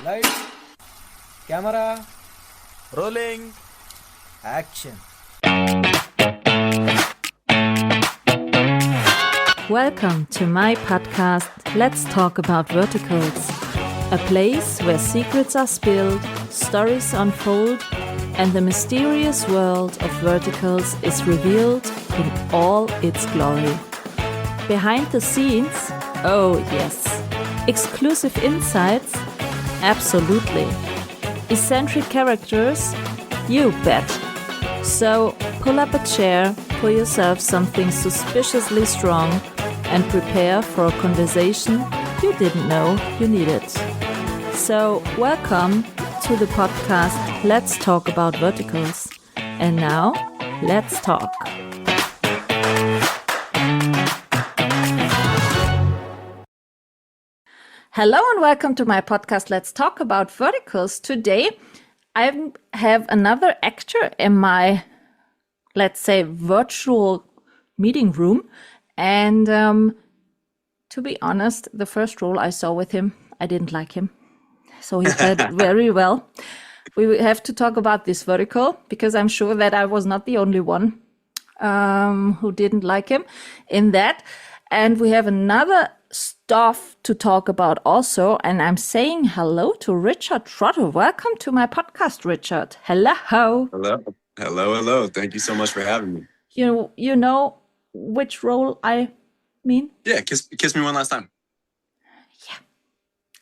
Lights, camera, Rolling. action. Welcome to my podcast, Let's Talk About Verticals, a place where secrets are spilled, stories unfold, and the mysterious world of verticals is revealed in all its glory. Behind the scenes, oh yes. Exclusive insights, absolutely. Eccentric characters, you bet. So pull up a chair, pour yourself something suspiciously strong, and prepare for a conversation you didn't know you needed. So welcome to the podcast Let's Talk About Verticals. And now, let's talk. Hello and welcome to my podcast Let's Talk About Verticals. Today I have another actor in my, let's say, virtual meeting room. And to be honest, the first role I saw with him, I didn't like him. So he played very well. We have to talk about this vertical because I'm sure that I was not the only one who didn't like him in that. And we have another stuff to talk about also. And I'm saying hello to Richard Trotter. Welcome to my podcast, Richard. Hello. Hello. Thank you so much for having me. You know which role I mean? Yeah, kiss me one last time.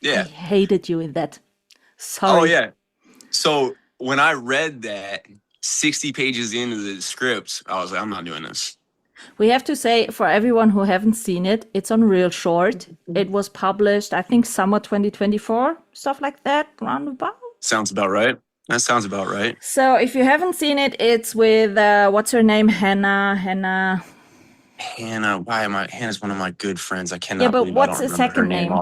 Yeah. I hated you in that. Sorry. Oh, yeah. So when I read that 60 pages into the script, I was like, I'm not doing this. We have to say, for everyone who haven't seen it, it's on Real Short. It was published, I think, summer 2024, stuff like that, roundabout. Sounds about right. That sounds about right. So if you haven't seen it, it's with, what's her name? Hannah. Hannah, Hannah's one of my good friends. I cannot Yeah, but believe what's I don't her remember second her name name?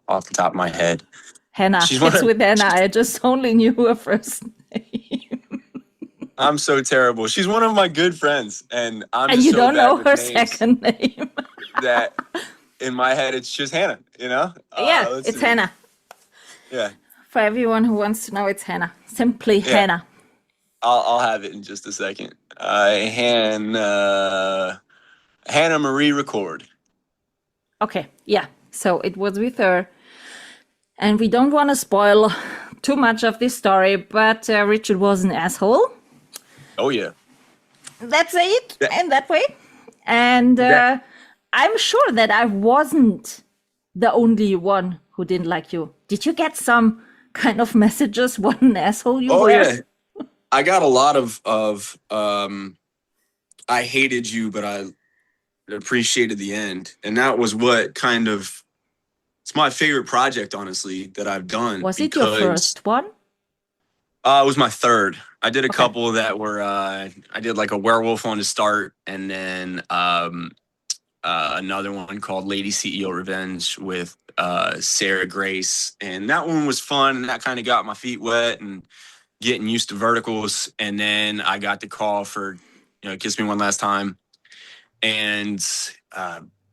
off the top of my head. Hannah. It's with Hannah. I just only knew her first name. I'm so terrible. She's one of my good friends, and And you don't know her second name. That in my head, it's just Hannah, you know? Yeah, it's Hannah. Yeah. For everyone who wants to know, it's Hannah. Simply Hannah. I'll have it in just a second. Hannah Marie Record. Okay, yeah. So it was with her. And we don't want to spoil too much of this story, but Richard was an asshole. Oh, yeah. That's it, in that way. And I'm sure that I wasn't the only one who didn't like you. Did you get some kind of messages what an asshole you were? Yeah. I got a lot of I hated you, but I appreciated the end. And that was what kind of, it's my favorite project, honestly, that I've done. Was it your first one? It was my third. I did a couple that were, I did like a werewolf one to start, and then another one called Lady CEO Revenge with Sarah Grace. And that one was fun, and that kind of got my feet wet and getting used to verticals. And then I got the call for, Kiss Me One Last Time, and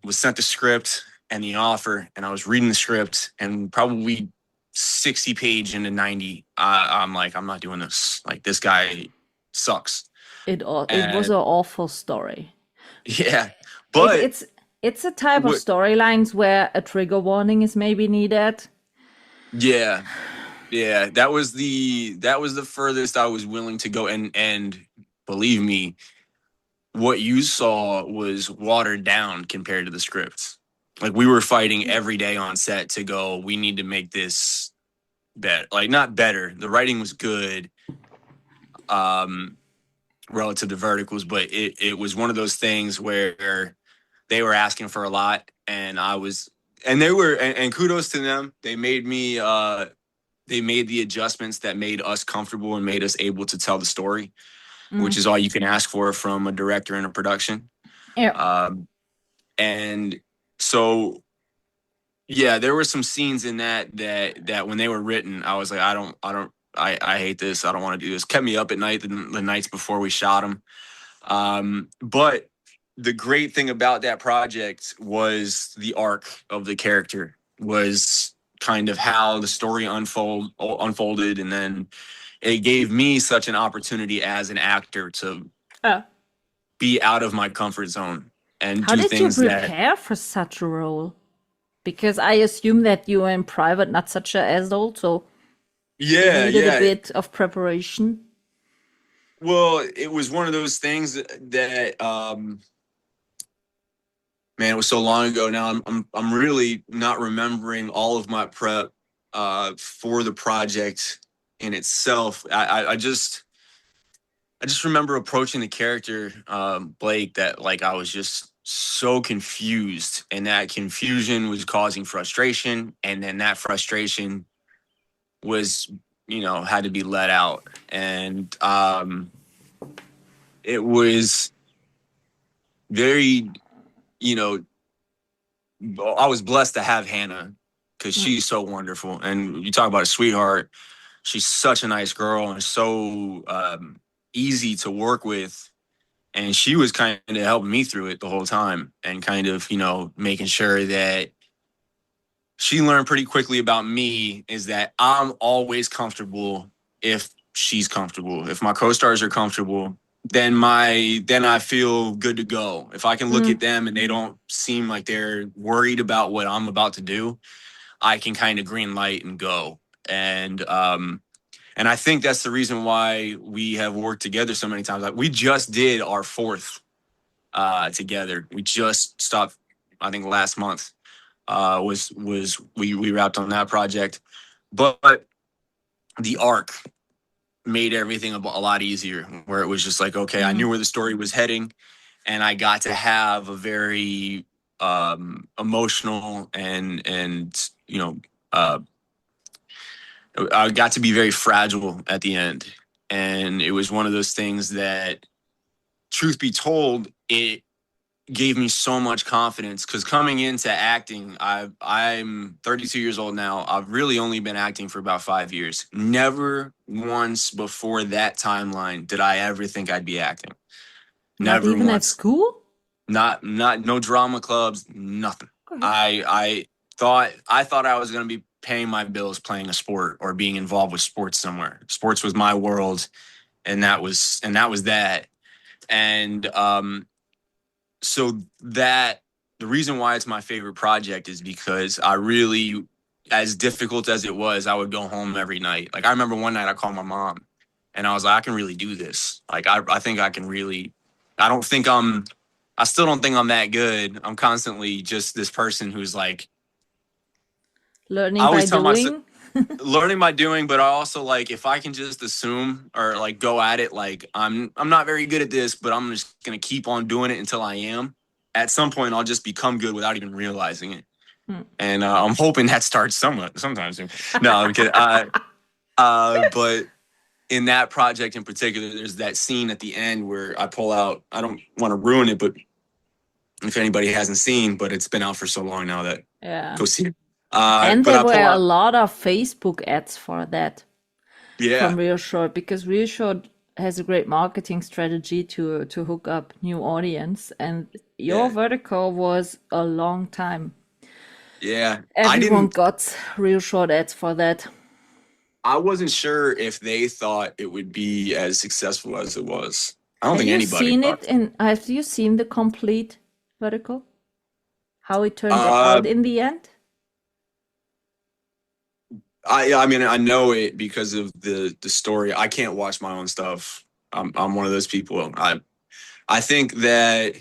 was sent the script and the offer, and I was reading the script, and probably 60 page into 90, I'm like, I'm not doing this. Like, this guy sucks. It was an awful story. Yeah, but it's a type of storylines where a trigger warning is maybe needed. Yeah, that was the furthest I was willing to go, and believe me, what you saw was watered down compared to the scripts. Like, we were fighting every day on set to go, we need to make this better. Like, not better. The writing was good relative to verticals, but it was one of those things where they were asking for a lot, and and kudos to them. They made me, they made the adjustments that made us comfortable and made us able to tell the story, which is all you can ask for from a director in a production. Yeah. And so, yeah, there were some scenes in that when they were written, I was like, I hate this. I don't want to do this. Kept me up at night the nights before we shot them. But the great thing about that project was the arc of the character was kind of how the story unfolded, and then it gave me such an opportunity as an actor to Uh, be out of my comfort zone and how do did you things that prepare for such a role? Because I assume that you were in private, not such a adult, so you yeah, needed a yeah. bit of preparation. Well, it was one of those things that man, it was so long ago now. I'm really not remembering all of my prep for the project in itself. I just remember approaching the character Blake, that like I was just so confused, and that confusion was causing frustration, and then that frustration was, had to be let out. And it was very, you know I was blessed to have Hannah, because Mm. she's so wonderful. And you talk about a sweetheart. She's such a nice girl and so easy to work with. And she was kind of helping me through it the whole time, and kind of, making sure that she learned pretty quickly about me is that I'm always comfortable if she's comfortable. If my co-stars are comfortable, then I feel good to go. If I can look at them and they don't seem like they're worried about what I'm about to do, I can kind of green light and go. And I think that's the reason why we have worked together so many times. Like, we just did our fourth together. We just stopped, I think, last month. We wrapped on that project, but the arc made everything a lot easier, where it was just like, okay, I knew where the story was heading, and I got to have a very emotional and I got to be very fragile at the end. And it was one of those things that, truth be told, it gave me so much confidence, because coming into acting, I'm 32 years old now. I've really only been acting for about 5 years. Never once before that timeline did I ever think I'd be acting. Not Never even at once. school? Not no drama clubs, nothing. Okay. I thought I was going to be paying my bills playing a sport or being involved with sports somewhere. Sports was my world, and that was that. And so that the reason why it's my favorite project is because I really, as difficult as it was, I would go home every night. Like, I remember one night I called my mom, and I was like, I can really do this. Like, I think I can really, I still don't think I'm that good. I'm constantly just this person who's like, I Learning by always tell myself, doing? learning by doing, but I also, like, if I can just assume or like go at it, like I'm not very good at this, but I'm just gonna keep on doing it until I am. At some point, I'll just become good without even realizing it. And I'm hoping that starts sometime soon. No, I'm kidding. But in that project in particular, there's that scene at the end where I pull out. I don't want to ruin it, but if anybody hasn't seen, but it's been out for so long now that go see it. And But there I were pull a out. lot of Facebook ads for that from Yeah, Reassured, because Reassured has a great marketing strategy to hook up new audience, and your yeah, vertical was a long time. yeah. Everyone got Reassured ads for that. I wasn't sure if they thought it would be as successful as it was. I don't Have think you anybody seen thought. it? And have you seen the complete vertical? How it turned Uh, out in the end? I mean, I know it because of the story. I can't watch my own stuff. I'm one of those people. I think that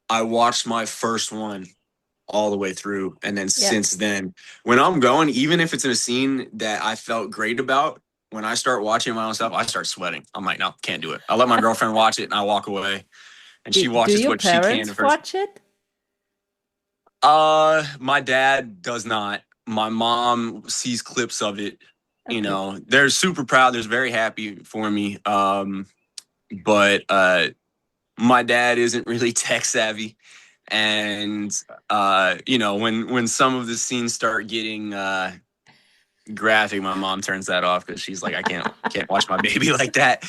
I watched my first one all the way through, and then Yeah. since then, when I'm going, even if it's in a scene that I felt great about, when I start watching my own stuff, I start sweating. I'm like, no, can't do it. I let my girlfriend watch it, and I walk away, and she Do watches your what she can parents of hers. watch it? My dad does not. My mom sees clips of it. Okay. They're super proud. They're very happy for me. But my dad isn't really tech savvy, and when some of the scenes start getting graphic, my mom turns that off, because she's like, I can't watch my baby like that.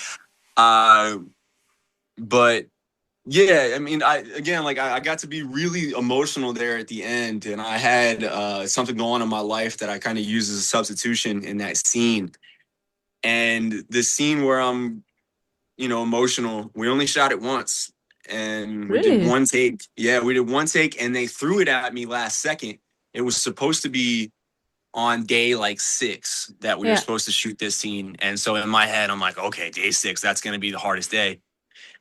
But Yeah, I mean, I got to be really emotional there at the end, and I had something going on in my life that I kind of used as a substitution in that scene. And the scene where I'm, emotional, we only shot it once, and we did Really? one take. Yeah, we did one take, and they threw it at me last second. It was supposed to be on day like 6 that we were Yeah. supposed to shoot this scene, and so in my head, I'm like, okay, day 6, that's going to be the hardest day.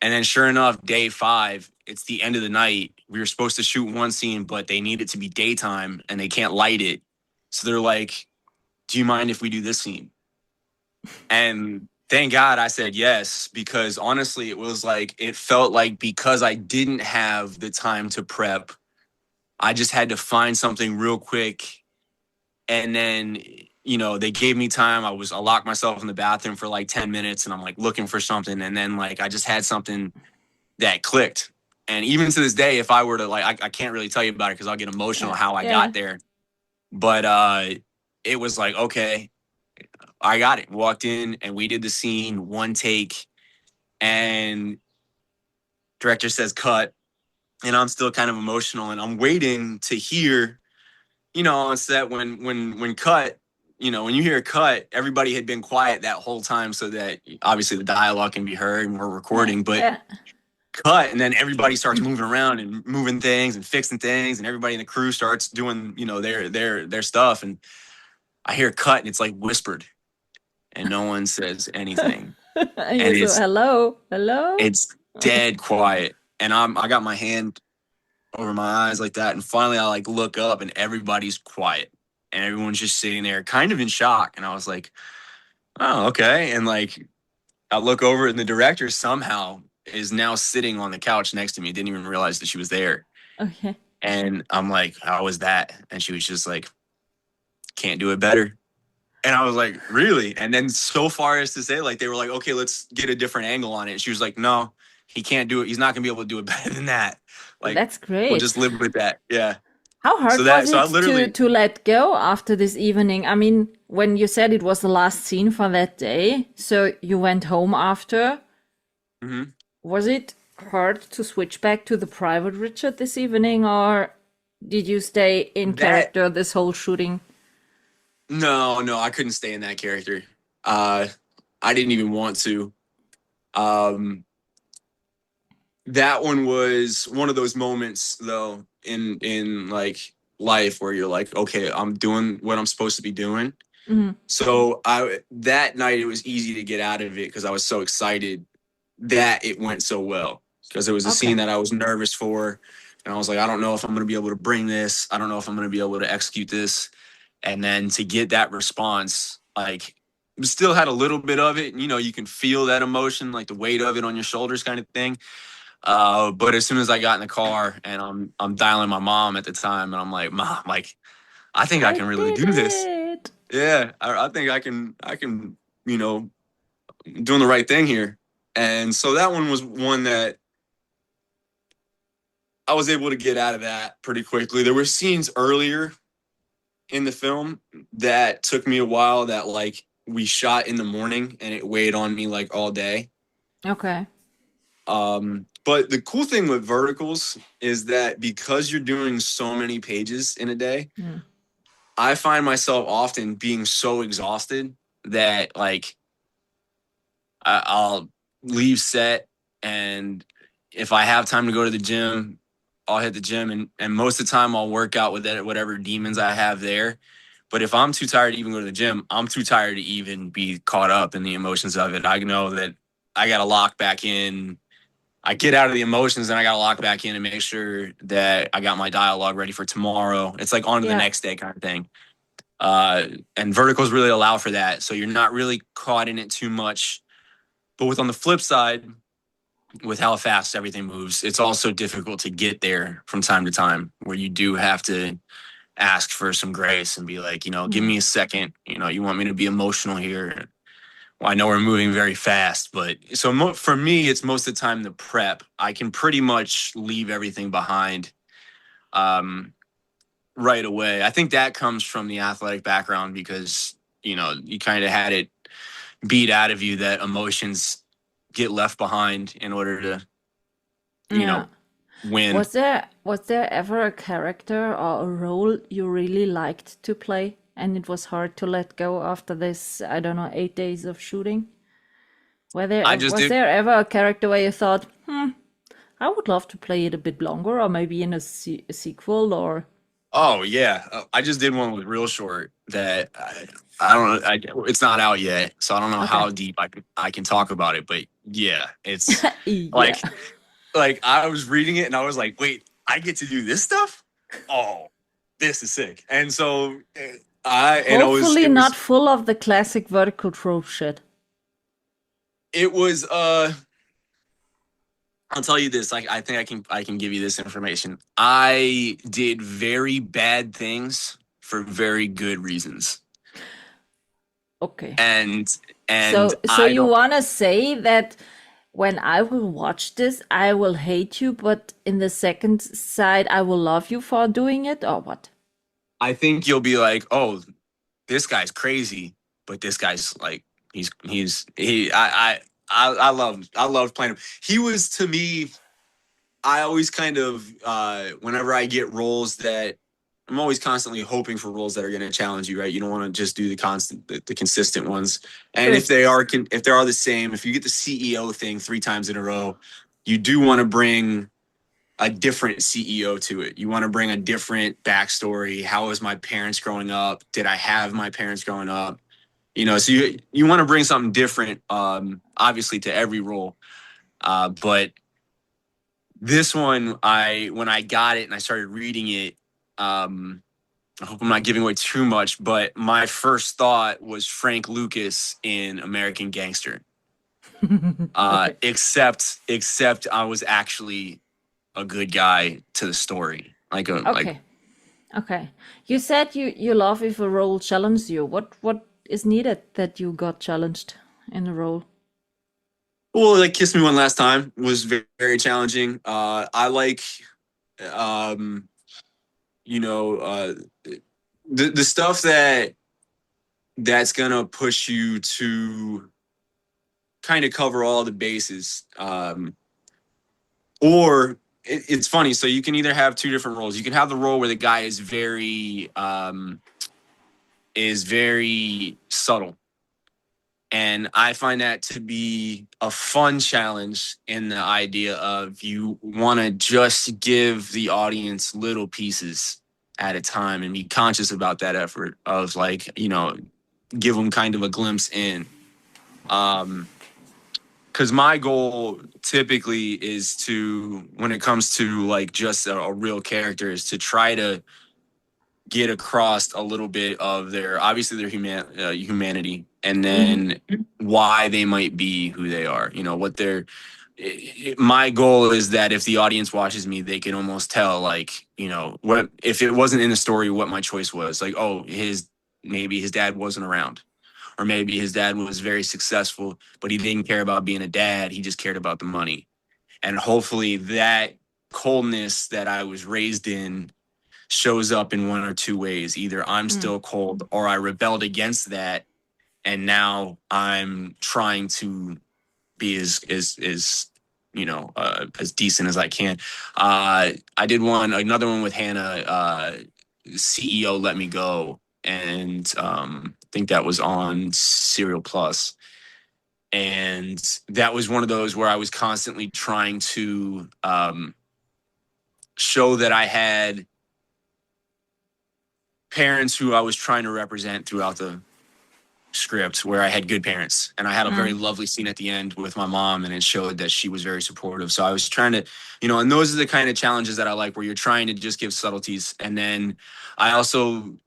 And then sure enough, day 5, it's the end of the night. We were supposed to shoot one scene, but they need it to be daytime and they can't light it. So they're like, do you mind if we do this scene? And thank God I said yes, because honestly, it felt like because I didn't have the time to prep, I just had to find something real quick. And then, they gave me time. I locked myself in the bathroom for like 10 minutes and I'm like looking for something. And then like I just had something that clicked. And even to this day, if I were to I can't really tell you about it because I'll get emotional how I Yeah. got there. But it was like, okay, I got it. Walked in and we did the scene, one take, and director says cut. And I'm still kind of emotional and I'm waiting to hear, on set when cut, when you hear cut, everybody had been quiet that whole time so that obviously the dialogue can be heard and we're recording. But Yeah. cut, and then everybody starts moving around and moving things and fixing things, and everybody in the crew starts doing their stuff, and I hear cut and it's like whispered and no one says anything, And and you go, hello. it's dead quiet, and I got my hand over my eyes like that, and finally I like look up and everybody's quiet and everyone's just sitting there kind of in shock, and I was like, oh, okay. And like I look over and the director somehow is now sitting on the couch next to me. Didn't even realize that she was there. Okay. And I'm like, how was that? And she was just like, can't do it better. And I was like, really? And then so far as to say, like, they were like, okay, let's get a different angle on it. And she was like, no, he can't do it. He's not going to be able to do it better than that. Like, That's we'll great. just live with that. Yeah. How hard So was I it literally, to let go after this evening? I mean, when you said it was the last scene for that day, so you went home after. Mhm. Was it hard to switch back to the private Richard this evening, or did you stay in that, character this whole shooting? no, I couldn't stay in that character. Uh, I didn't even want to. Um, that one was one of those moments though in like life where you're like, okay, I'm doing what I'm supposed to be doing. Hmm. So that night it was easy to get out of it because I was so excited that it went so well, because it was a Okay. scene that I was nervous for, and I was like, I don't know if I'm going to be able to bring this. I don't know if I'm going to be able to execute this. And then to get that response, like, still had a little bit of it. You can feel that emotion, like the weight of it on your shoulders, kind of thing. But as soon as I got in the car and I'm dialing my mom at the time, and I'm like, Mom, like, I think I I can really did do this. it. Yeah, I think I can, doing the right thing here. And so that one was one that I was able to get out of that pretty quickly. There were scenes earlier in the film that took me a while, that like we shot in the morning and it weighed on me like all day. Okay. But the cool thing with verticals is that because you're doing so many pages in a day, Mm. I find myself often being so exhausted that like I'll leave set, and if I have time to go to the gym, I'll hit the gym, and most of the time I'll work out with whatever demons I have there. But if I'm too tired to even go to the gym, I'm too tired to even be caught up in the emotions of it. I know that I got to lock back in. I get out of the emotions and I got to lock back in and make sure that I got my dialogue ready for tomorrow. It's like on to the Yeah. next day kind of thing. And verticals really allow for that. So you're not really caught in it too much. But on the flip side, with how fast everything moves, it's also difficult to get there from time to time, where you do have to ask for some grace and be like, give me a second. You want me to be emotional here. Well, I know we're moving very fast, but so for me, it's most of the time the prep. I can pretty much leave everything behind right away. I think that comes from the athletic background because, you kind of had it beat out of you that emotions get left behind in order to Yeah. win. Was there ever a character or a role you really liked to play and it was hard to let go after this, I don't know, 8 days of shooting? I just Was did. there ever a character where you thought, I would love to play it a bit longer, or maybe in a sequel, or Oh yeah, I just did one with Real Short that I don't know. It's not out yet, so I don't know okay, how deep I can talk about it. But yeah, it's yeah, like I was reading it and I was like, wait, I get to do this stuff? Oh, this is sick. And so it was hopefully not full of the classic vertical trope shit. it was I'll tell you this. I think I can give you this information. I did very bad things for very good reasons. Okay, And so I you don't wanna say that when I will watch this, I will hate you, but in the second side, I will love you for doing it, or what? I think you'll be like, "Oh, this guy's crazy," but this guy's like I love playing him. He was to me I always kind of whenever I get roles that I'm always constantly hoping for roles that are going to challenge you, right? You don't want to just do the consistent ones. And True. if they are the same, if you get the CEO thing 3 times in a row, you do want to bring a different CEO to it. You want to bring a different backstory. How was my parents growing up? Did I have my parents growing up? So you want to bring something different, obviously to every role. But this one, when I got it and I started reading it, I hope I'm not giving away too much, but my first thought was Frank Lucas in American Gangster. Okay. Except I was actually a good guy to the story. Okay. Okay. You said you love if a role challenges you. What is needed that you got challenged in a role? well, like Kiss Me One Last Time was very, very challenging. I like, um, you know, the stuff that's gonna push you to kind of cover all the bases. Or it's funny. So you can either have two different roles. You can have the role where the guy is very subtle. And I find that to be a fun challenge in the idea of you want to just give the audience little pieces at a time and be conscious about that effort of give them kind of a glimpse in. Because my goal typically is to, when it comes to like just a real character, is to try to get across a little bit of obviously their humanity, and then why they might be who they are. What they're. My goal is that if the audience watches me, they can almost tell, what if it wasn't in the story, what my choice was. Like, oh, maybe his dad wasn't around, or maybe his dad was very successful, but he didn't care about being a dad. He just cared about the money. And hopefully that coldness that I was raised in shows up in one or two ways. Either I'm still cold, or I rebelled against that, and now I'm trying to be as as decent as I can. I did another one with Hannah, CEO Let Me Go, and I think that was on Serial Plus. And that was one of those where I was constantly trying to show that I had parents who I was trying to represent throughout the script, where I had good parents. And I had a very lovely scene at the end with my mom, and it showed that she was very supportive. So I was trying to, and those are the kind of challenges that I like, where you're trying to just give subtleties. And then I also,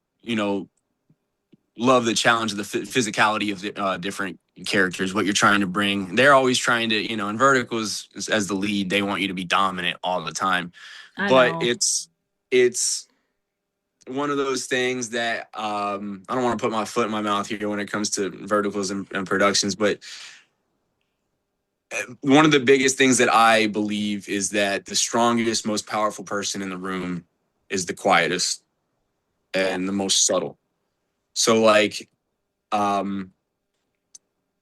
love the challenge of the physicality of the different characters, what you're trying to bring. They're always trying to, in Verticals, as the lead, they want you to be dominant all the time. I But know. it's one of those things that I don't want to put my foot in my mouth here when it comes to Verticals and productions, but one of the biggest things that I believe is that the strongest, most powerful person in the room is the quietest and the most subtle. So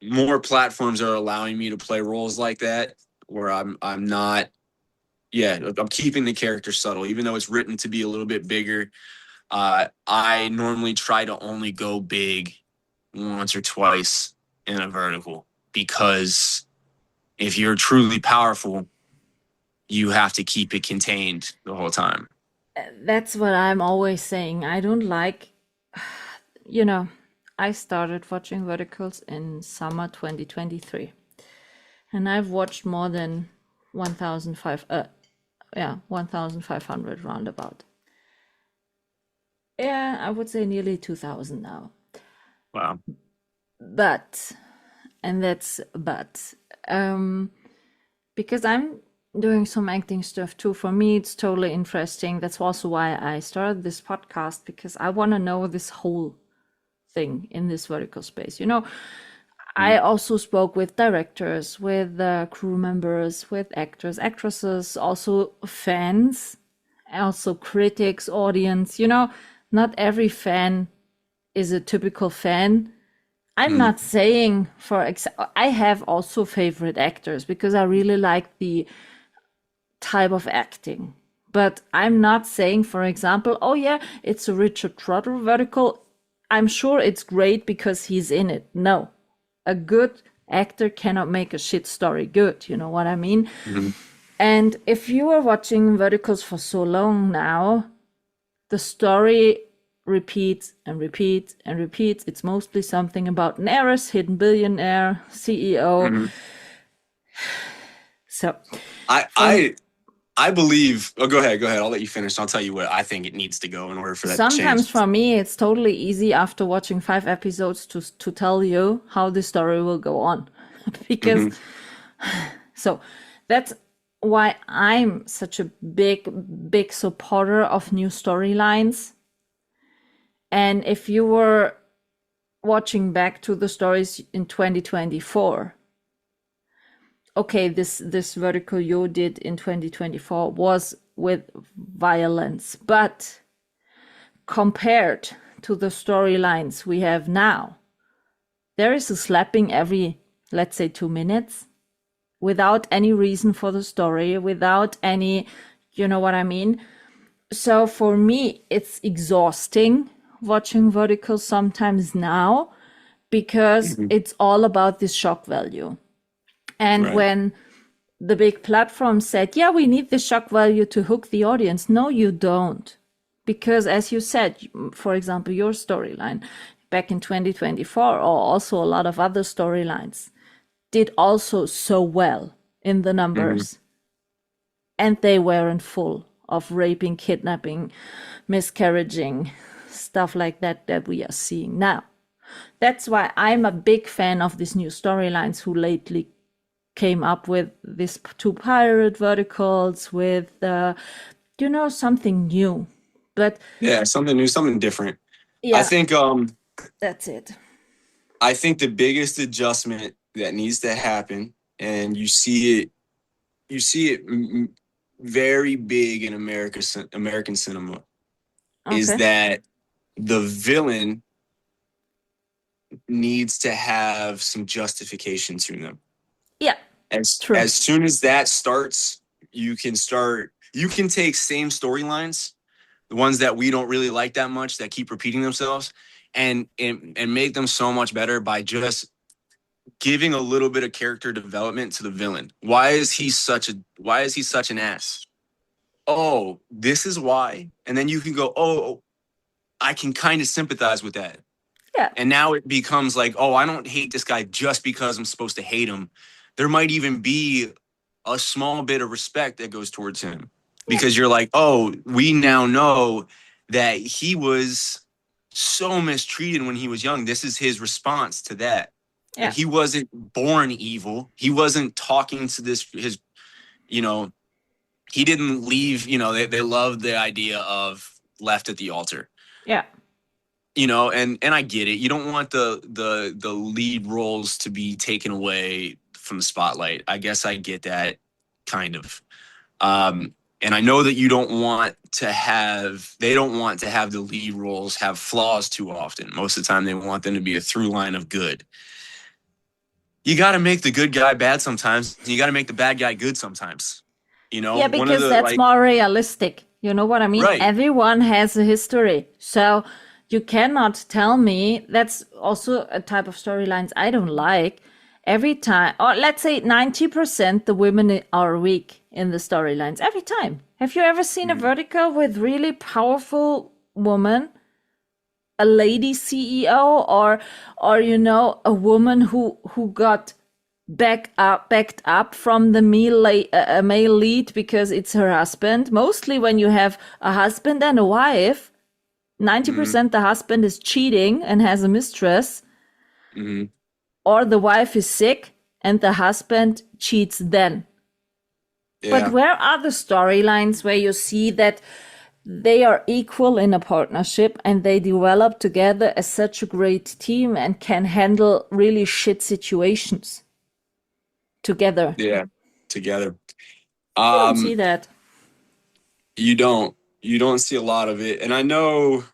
more platforms are allowing me to play roles like that, where I'm not I'm keeping the character subtle, even though it's written to be a little bit bigger. I normally try to only go big once or twice in a vertical, because if you're truly powerful, you have to keep it contained the whole time. That's what I'm always saying. I don't like, I started watching verticals in summer 2023, and I've watched more than 1,500 roundabout. Yeah, I would say nearly 2,000 now. Wow. But because I'm doing some acting stuff too, for me it's totally interesting. That's also why I started this podcast, because I want to know this whole thing in this vertical space. I also spoke with directors, with crew members, with actors, actresses, also fans, also critics, audience. Not every fan is a typical fan. I'm not saying, I have also favorite actors because I really like the type of acting. But I'm not saying, for example, oh yeah, it's a Richard Trotter vertical. I'm sure it's great because he's in it. No, a good actor cannot make a shit story good. You know what I mean? Mm-hmm. And if you are watching verticals for so long now, the story repeats and repeats and repeats. It's mostly something about an heiress, hidden billionaire, CEO. Mm-hmm. So I believe. Oh, go ahead. I'll let you finish. I'll tell you what I think it needs to go in order for that to change. Sometimes for me, it's totally easy after watching 5 episodes to tell you how the story will go on. Because so that's why I'm such a big supporter of new storylines. And if you were watching back to the stories in 2024, okay, this vertical you did in 2024 was with violence, but compared to the storylines we have now, there is a slapping every, let's say, 2 minutes, without any reason for the story, without any, you know what I mean? So for me, it's exhausting watching verticals sometimes now, because it's all about this shock value. And when the big platform said, yeah, we need the shock value to hook the audience. No, you don't. Because as you said, for example, your storyline back in 2024, or also a lot of other storylines, did also so well in the numbers. And they weren't full of raping, kidnapping, miscarriaging, stuff like that we are seeing now. That's why I'm a big fan of these new storylines who lately came up with these 2 pirate verticals with, something new. But yeah, something new, something different. Yeah, I think that's it. I think the biggest adjustment that needs to happen, and you see it very big in American cinema, is that the villain needs to have some justification to them. Yeah. As soon as that starts, you can take same storylines, the ones that we don't really like that much, that keep repeating themselves, and make them so much better by just giving a little bit of character development to the villain. Why is he such an ass? Oh, this is why. And then you can go, oh, I can kind of sympathize with that. Yeah. And now it becomes like, oh, I don't hate this guy just because I'm supposed to hate him. There might even be a small bit of respect that goes towards him, because you're like, oh, we now know that he was so mistreated when he was young. This is his response to that. Yeah. And he wasn't born evil. He wasn't talking to he didn't leave, they loved the idea of left at the altar. Yeah. And I get it. You don't want the lead roles to be taken away from the spotlight. I guess I get that, kind of. And I know that they don't want to have the lead roles have flaws too often. Most of the time they want them to be a through line of good. You got to make the good guy bad sometimes. You got to make the bad guy good sometimes. You know, Yeah, one of because the that's more realistic. You know what I mean? right. Everyone has a history. So you cannot tell me that's also a type of storylines I don't like. Every time, or let's say 90% the women are weak in the storylines every time. Have you ever seen a Mhm. vertical with really powerful woman, a lady CEO, or a woman who got backed up from the male lead because it's her husband? Mostly when you have a husband and a wife, Mhm. 90% the husband is cheating and has a mistress, Mhm. or the wife is sick and the husband cheats then. But Yeah. where are the storylines where you see that they are equal in a partnership and they develop together as such a great team and can handle really shit situations together? Yeah. Together. You don't see Um, that. you don't see a lot of it. And I know,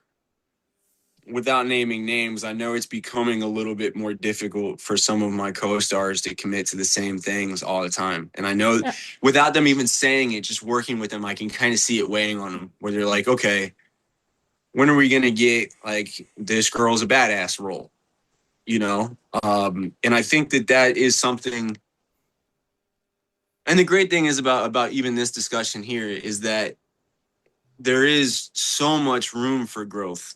without naming names, I know it's becoming a little bit more difficult for some of my co-stars to commit to the same things all the time. And I know, Yeah. without them even saying it, just working with them, I can kind of see it weighing on them, where they're like, okay, when are we going to get like this girl's a badass role? You know? And I think that is something. And the great thing is about even this discussion here is that there is so much room for growth,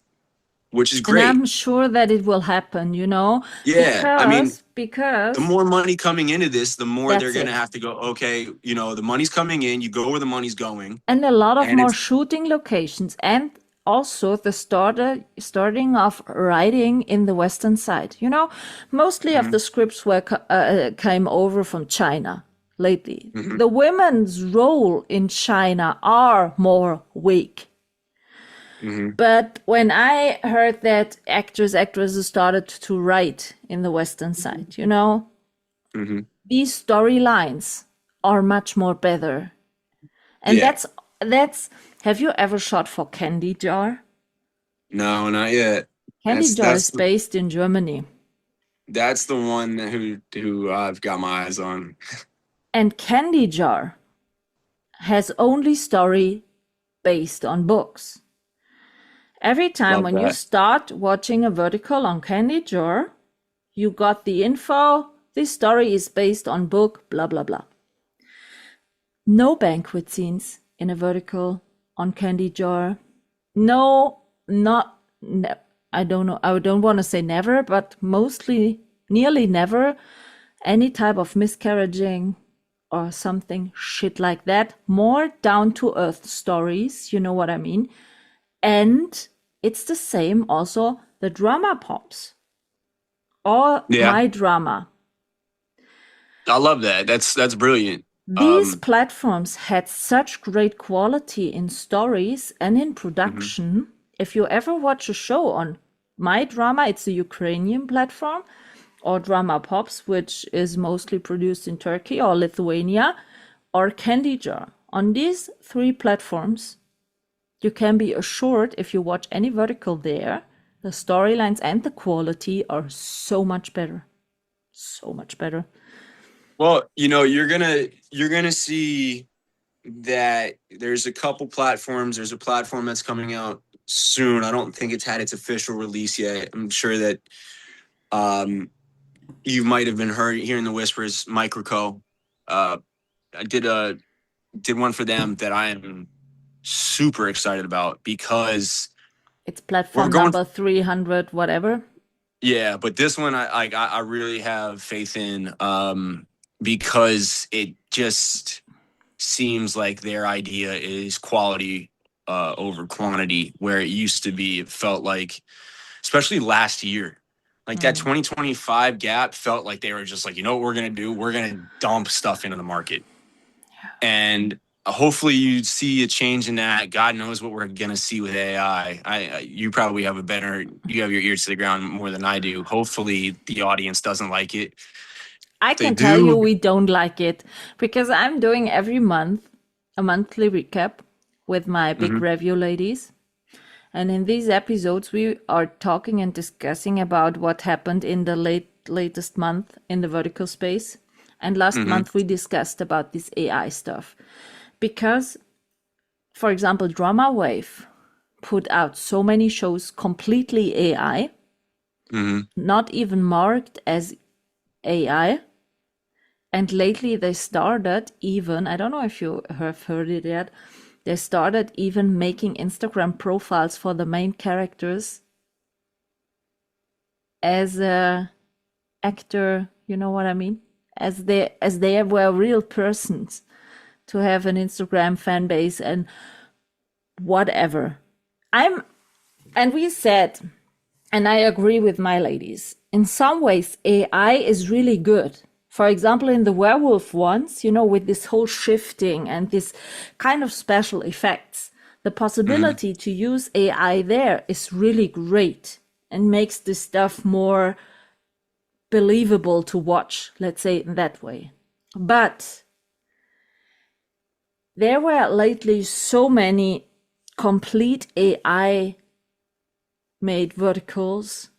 which is And great. I'm sure that it will happen, Yeah. I mean, the because more money coming into this, the more they're that's going to it. have to go, okay, the money's coming in, you go where the money's going. And a lot of And more it's, shooting locations, and also the starting of writing in the western side. Mostly of Mhm, the scripts came over from China lately. mhm, The women's role in China are more weak. mhm, But when I heard that actresses started to write in the western side, mhm. these storylines are much more better. And Yeah. that's have you ever shot for Candy Jar? No, not yet. Candy That's Jar that's is based in Germany. that's the one who I've got my eyes on. And Candy Jar has only story based on books. Every time Love when you that. start watching a vertical on Candy Jar, you got the info. This story is based on book, blah, blah, blah. No banquet scenes in a vertical on Candy Jar. No, not, I don't know. I don't want to say never, but mostly, nearly never, any type of miscarriaging or something shit like that. More down to earth stories, you know what I mean? And it's the same also the drama pops or Yeah. my drama. I love that. That's brilliant. These Um, platforms had such great quality in stories and in mhm, production. If you ever watch a show on My Drama, it's a Ukrainian platform, or Drama Pops, which is mostly produced in Turkey or Lithuania, or Candy Jar. On these three platforms, you can be assured if you watch any vertical there, the storylines and the quality are so much better. So much better. well, you're gonna see that there's a couple platforms. There's a platform that's coming out soon. I don't think it's had its official release yet. I'm sure that um, you might have been hearing the whispers. Microco. Uh, I did one for them that I am super excited about because It's we're platform going. number 300, whatever. Yeah, but this one I really have faith in because it just seems like their idea is quality over quantity, where it used to be it felt like, especially last year, like that Mm. 2025 gap felt like they were just like, you know what we're gonna do, we're gonna dump stuff into the market, and hopefully you see a change in that. God knows what we're gonna see with AI. You probably have you have your ears to the ground more than I do. Hopefully the audience doesn't like it. I If they can tell you do, we don't like it because I'm doing every month a monthly recap with my big mhm, review ladies. And in these episodes, we are talking and discussing about what happened in the latest month in the vertical space. And last mhm, month, we discussed about this AI stuff. because, for example, Drama Wave put out so many shows completely AI, not even marked as AI. And lately they started even, I don't know if you have heard it yet, they started even making Instagram profiles for the main characters as a actor, you know what I mean? As they were real persons, to have an Instagram fan base and whatever. And we said, and I agree with my ladies, in some ways AI is really good. For example, in the werewolf ones, you know, with this whole shifting and this kind of special effects, the possibility to use AI there is really great and makes this stuff more believable to watch, let's say it in that way. But there were lately so many complete AI made verticals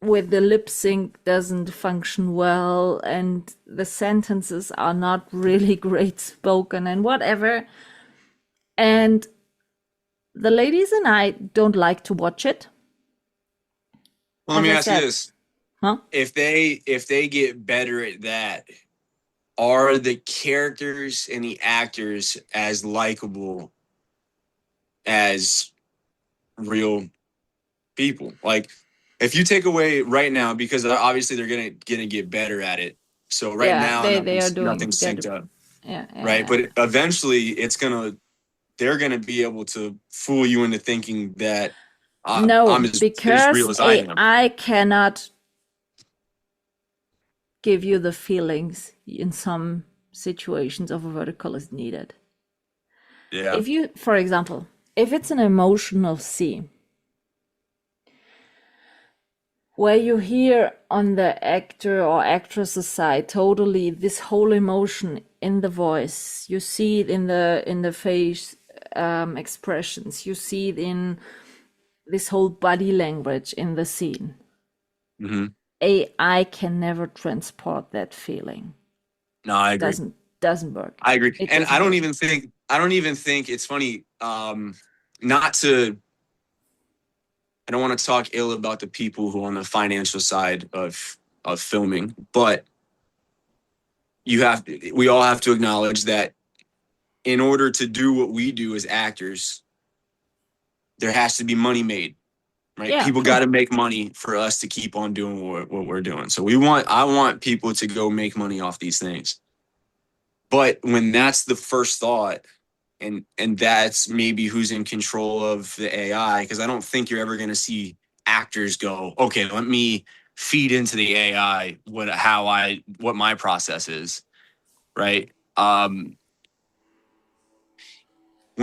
with the lip sync doesn't function well and the sentences are not really great spoken and whatever. And the ladies and I don't like to watch it. Well, let me As I ask you said. this. Huh? If they get better at that, are the characters and the actors as likable as real people? Like, if you take away right now, because obviously they're gonna get better at it. So right Yeah, now they are doing nothing's synced up, yeah, right? yeah. But eventually they're gonna be able to fool you into thinking that No, I'm as because real as I am. AI cannot give you the feelings in some situations of a vertical is needed. Yeah. If you, for example, if it's an emotional scene where you hear on the actor or actress's side totally this whole emotion in the voice, you see it in the face expressions, you see it in this whole body language in the scene. AI can never transport that feeling. No, I agree. Doesn't work. I agree. It And doesn't I don't work. even think it's funny. I don't want to talk ill about the people who are on the financial side of filming, but we all have to acknowledge that in order to do what we do as actors, there has to be money made, right? Yeah, People true. got to make money for us to keep on doing what we're doing. So I want people to go make money off these things. But when that's the first thought, and that's maybe who's in control of the AI, because I don't think you're ever going to see actors go, okay, let me feed into the AI what my process is, right? When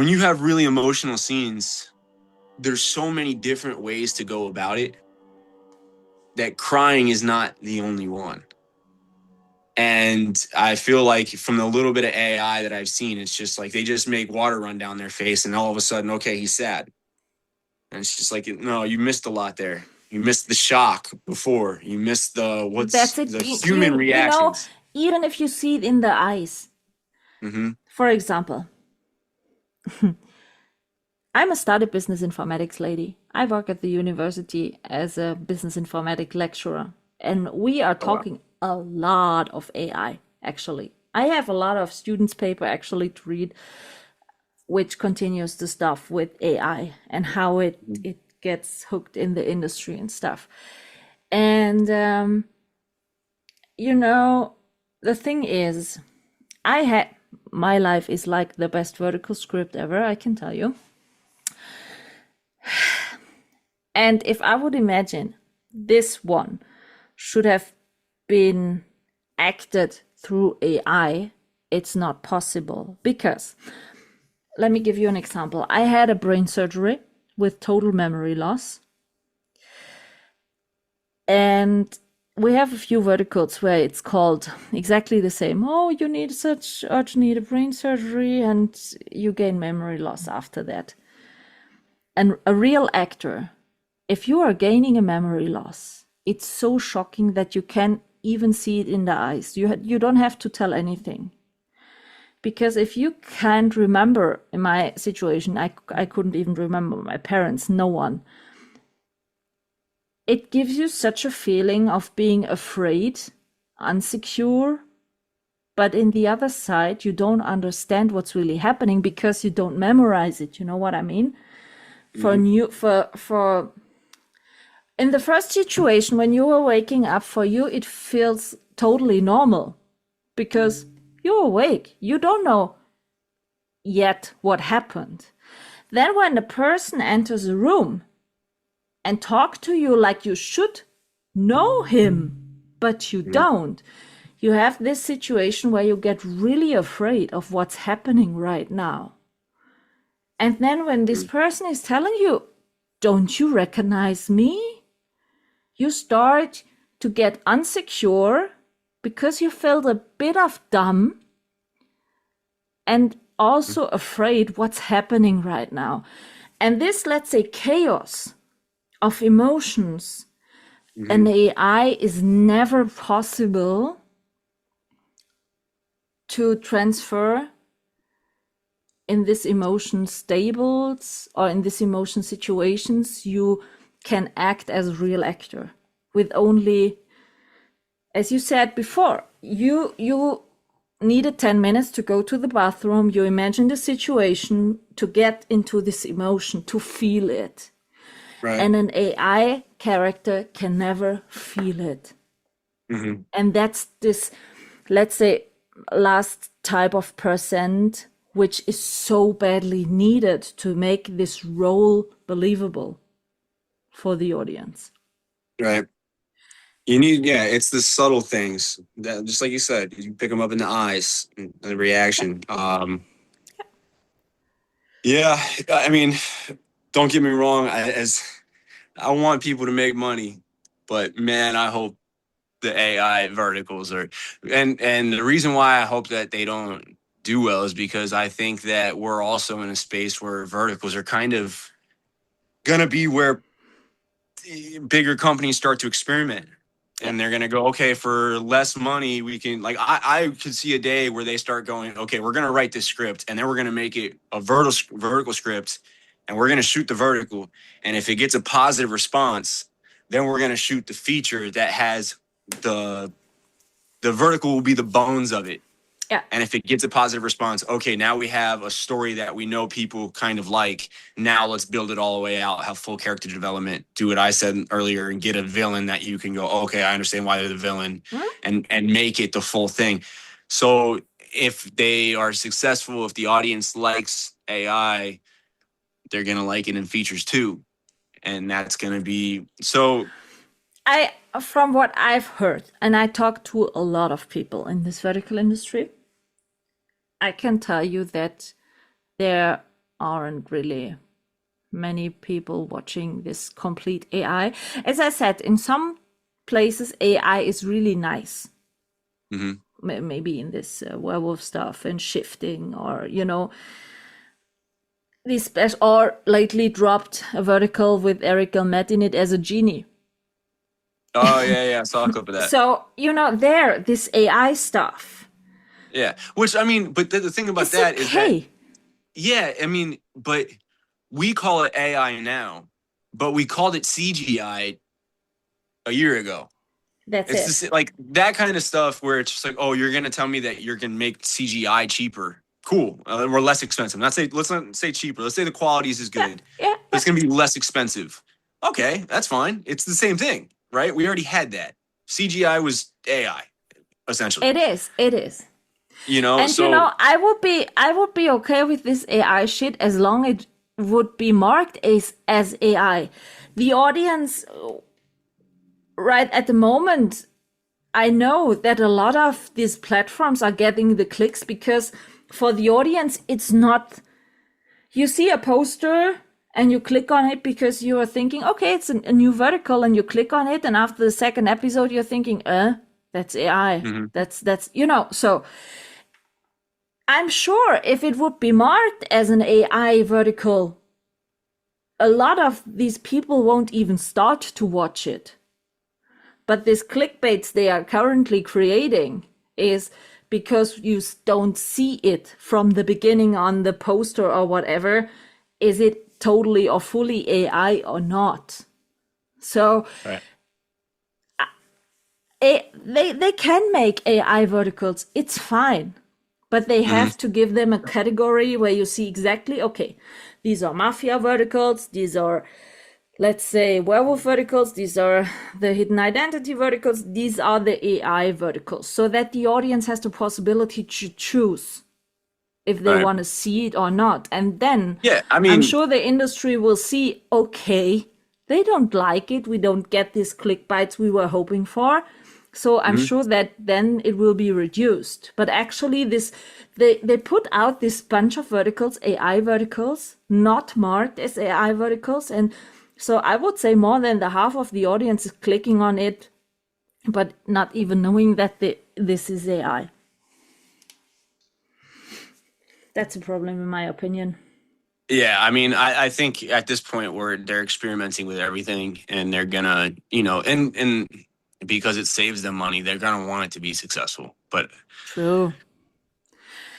you have really emotional scenes, there's so many different ways to go about it that crying is not the only one. And I feel like from the little bit of AI that I've seen, it's just like they just make water run down their face and all of a sudden, okay, he's sad. And it's just like, no, you missed a lot there. You missed the shock before. You missed That's it. the human reactions. Even if you see it in the eyes. For example, I'm a study business informatics lady. I work at the university as a business informatics lecturer. And we are talking a lot of AI, actually. I have a lot of students' paper actually to read, which continues the stuff with AI and how it gets hooked in the industry and stuff. And, the thing is, my life is like the best vertical script ever, I can tell you. And if I would imagine this one should have been acted through AI, it's not possible. Because, let me give you an example. I had a brain surgery with total memory loss. And we have a few verticals where it's called exactly the same. Oh, you need such urgent need a brain surgery, and you gain memory loss after that. And a real actor, if you are gaining a memory loss, it's so shocking that you can even see it in the eyes. You don't have to tell anything. Because if you can't remember, in my situation, I couldn't even remember my parents, no one. It gives you such a feeling of being afraid, insecure, but in the other side, you don't understand what's really happening because you don't memorize it. You know what I mean? For in the first situation, when you are waking up, for you, it feels totally normal because you're awake. You don't know yet what happened. Then when the person enters a room and talk to you like you should know him, but you don't, you have this situation where you get really afraid of what's happening right now. And then when this person is telling you, don't you recognize me? You start to get insecure because you felt a bit of dumb and also afraid what's happening right now. And this, let's say, chaos of emotions, an AI is never possible to transfer in this emotion stables or in this emotion situations. You can act as a real actor with only, as you said before, you needed 10 minutes to go to the bathroom. You imagine the situation to get into this emotion, to feel it. Right. And an AI character can never feel it. And that's this, let's say, last type of percent, which is so badly needed to make this role believable for the audience. Right. You need, it's the subtle things that, just like you said, you pick them up in the eyes and the reaction. I mean, don't get me wrong. I want people to make money, but man, I hope the AI verticals and the reason why I hope that they don't do well is because I think that we're also in a space where verticals are kind of gonna be where bigger companies start to experiment. And they're going to go, okay, for less money, we can, like, I could see a day where they start going, okay, we're going to write this script and then we're going to make it a vertical script and we're going to shoot the vertical. And if it gets a positive response, then we're going to shoot the feature that has the vertical will be the bones of it. Yeah. And if it gets a positive response, okay, now we have a story that we know people kind of like. Now let's build it all the way out, have full character development, do what I said earlier, and get a villain that you can go, okay, I understand why they're the villain, and make it the full thing. So if they are successful, if the audience likes AI, they're going to like it in features too. And that's going to be so. From what I've heard, and I talked to a lot of people in this vertical industry, I can tell you that there aren't really many people watching this complete AI. As I said, in some places, AI is really nice. Maybe in this werewolf stuff and shifting, or, this or lately dropped a vertical with Eric Guillemette in it as a genie. Oh, yeah, I saw a clip of that. So, this AI stuff. Yeah, which, I mean, but the thing about that is that, but we call it AI now, but we called it CGI a year ago. It's just like that kind of stuff where it's just like, oh, you're going to tell me that you're going to make CGI cheaper. Cool. Or less expensive. Let's not say cheaper. Let's say the quality is good. Yeah. But it's going to be less expensive. Okay, that's fine. It's the same thing. Right? We already had that. CGI was AI, essentially. It is. And I would be okay with this AI shit as long as it would be marked as AI. The audience, right at the moment, I know that a lot of these platforms are getting the clicks because for the audience, it's not. You see a poster and you click on it because you are thinking, okay, it's a new vertical, and you click on it, and after the second episode, you're thinking, that's AI. That's so I'm sure if it would be marked as an AI vertical, a lot of these people won't even start to watch it. But this clickbaits they are currently creating is because you don't see it from the beginning on the poster or whatever, is it totally or fully AI or not? So Right. they can make AI verticals. It's fine. But they have to give them a category where you see exactly, okay, these are mafia verticals, these are, let's say, werewolf verticals, these are the hidden identity verticals, these are the AI verticals, so that the audience has the possibility to choose if they Right. want to see it or not. And then Yeah, I I'm mean, sure the industry will see, okay, they don't like it, we don't get these click bites we were hoping for. So I'm sure that then it will be reduced. But actually they put out this bunch of verticals, AI verticals, not marked as AI verticals. And so I would say more than the half of the audience is clicking on it, but not even knowing that this is AI. That's a problem in my opinion. yeah, I mean, I think at this point where they're experimenting with everything and they're gonna, and because it saves them money, they're gonna want it to be successful. But True.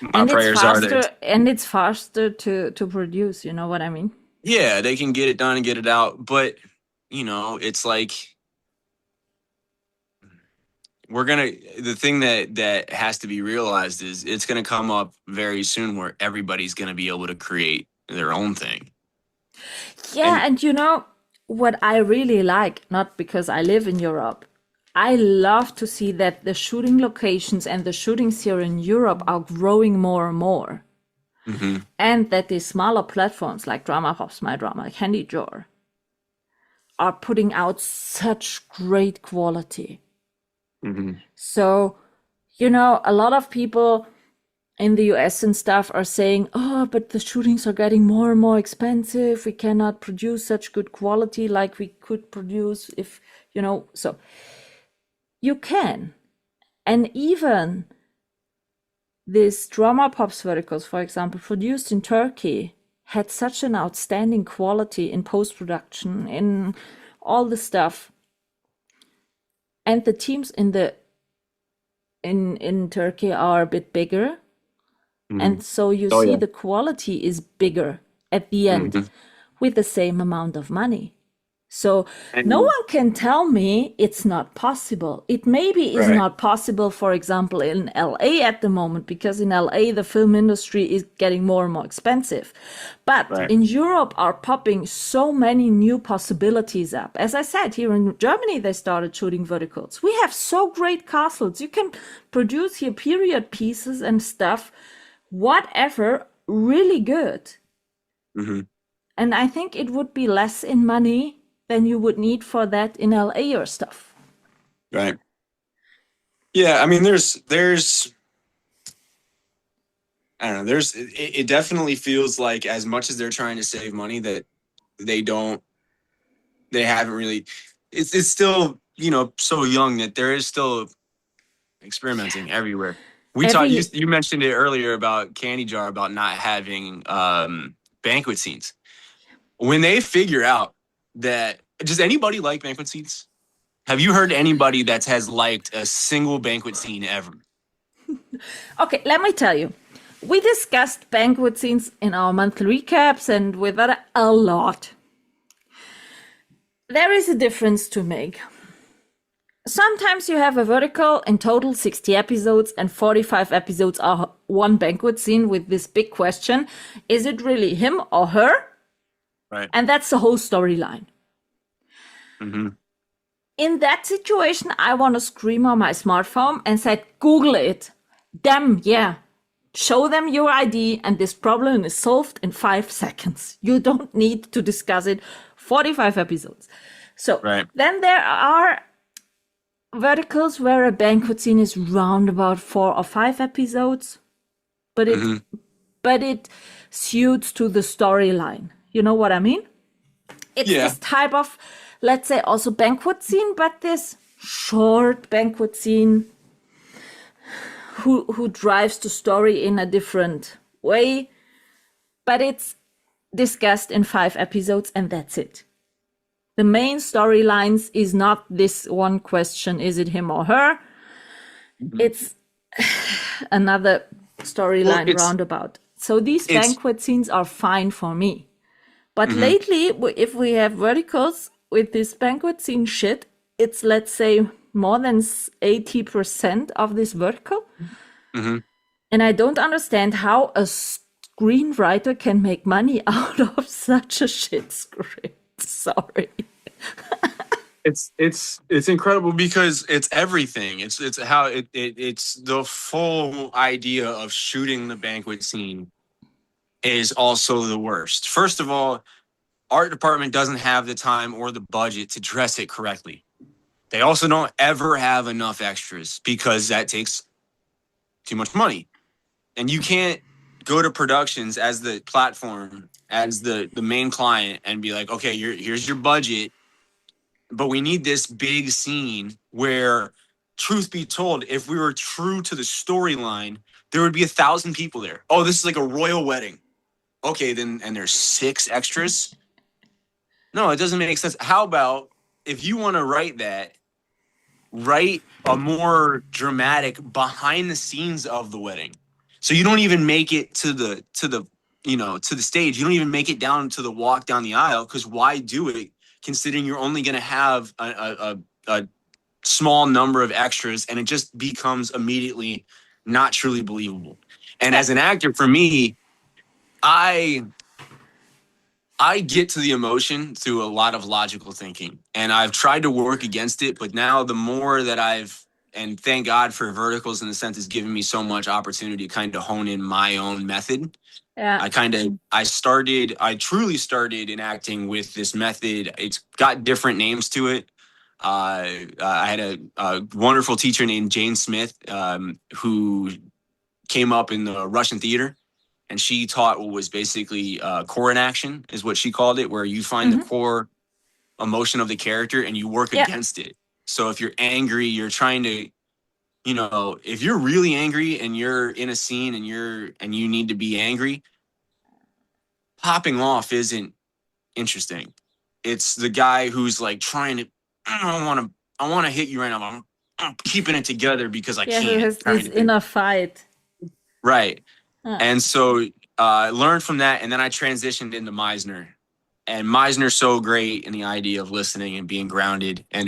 my prayers are that, And it's faster to produce, you know what I mean? yeah, they can get it done and get it out. But, it's like the thing that has to be realized is it's gonna come up very soon where everybody's gonna be able to create their own thing. Yeah, and you know what I really like, not because I live in Europe, I love to see that the shooting locations and the shootings here in Europe are growing more and more. Mm-hmm. And that these smaller platforms like Drama Pops, My Drama, Candy Jar are putting out such great quality. Mm-hmm. So, you know, a lot of people in the US and stuff are saying, oh, but the shootings are getting more and more expensive. We cannot produce such good quality like we could produce if, so you can. And even these Drama Pops verticals, for example, produced in Turkey, had such an outstanding quality in post-production, in all the stuff. And the teams in Turkey are a bit bigger. Mm-hmm. And so you Oh, see yeah. the quality is bigger at the end with the same amount of money. So no one can tell me it's not possible. It maybe is not possible, for example, in LA at the moment, because in LA the film industry is getting more and more expensive. But in Europe are popping so many new possibilities up. As I said, here in Germany they started shooting verticals. We have so great castles. You can produce here period pieces and stuff, whatever, really good. Mm-hmm. And I think it would be less in money than you would need for that in LA or stuff. Right. Yeah, I mean, there's I don't know, it definitely feels like as much as they're trying to save money that they haven't really, it's still, so young that there is still experimenting everywhere. You mentioned it earlier about Candy Jar, about not having banquet scenes. When they figure out that, does anybody like banquet scenes? Have you heard anybody that has liked a single banquet scene ever? Okay, let me tell you. We discussed banquet scenes in our monthly recaps and with that a lot. There is a difference to make. Sometimes you have a vertical, in total 60 episodes, and 45 episodes are one banquet scene with this big question. Is it really him or her? Right. And that's the whole storyline. Mm-hmm. In that situation, I want to scream on my smartphone and say, Google it. Them, yeah. Show them your ID and this problem is solved in 5 seconds. You don't need to discuss it 45 episodes. So then there are verticals where a banquet scene is round about 4 or 5 episodes, but it suits to the storyline. You know what I mean? It's this type of, let's say, also banquet scene, but this short banquet scene who drives the story in a different way, but it's discussed in 5 episodes and that's it. The main storylines is not this one question, is it him or her? It's another storyline it's roundabout. So these it's banquet scenes are fine for me. But lately, if we have verticals with this banquet scene shit, it's, let's say, more than 80% of this vertical. mhm. And I don't understand how a screenwriter can make money out of such a shit script. Sorry. It's incredible because it's everything. It's how it's the full idea of shooting the banquet scene is also the worst. First of all, art department doesn't have the time or the budget to dress it correctly. They also don't ever have enough extras because that takes too much money. And you can't go to productions as the platform, as the main client and be like, okay, here's your budget, but we need this big scene where, truth be told, if we were true to the storyline, there would be 1,000 people there. Oh, this is like a royal wedding. Okay, then, and there's 6 extras. No, it doesn't make sense. How about if you want to write that, write a more dramatic behind the scenes of the wedding. So you don't even make it to the to the stage. You don't even make it down to the walk down the aisle, because why do it considering you're only going to have a small number of extras, and it just becomes immediately not truly believable. And as an actor, for me, I get to the emotion through a lot of logical thinking, and I've tried to work against it. But now the more that and thank God for verticals in the sense it's given me so much opportunity to kind of hone in my own method. Yeah. I truly started in acting with this method. It's got different names to it. I had a wonderful teacher named Jane Smith, who came up in the Russian theater. And she taught what was basically core in action, is what she called it, where you find the core emotion of the character and you work against it. So if you're angry, you're trying to, if you're really angry and you're in a scene and you need to be angry, popping off isn't interesting. It's the guy who's like trying to, I want to hit you right now. I'm keeping it together because I can't. He has this inner fight. Right. And so I learned from that, and then I transitioned into Meisner. And Meisner's so great in the idea of listening and being grounded. And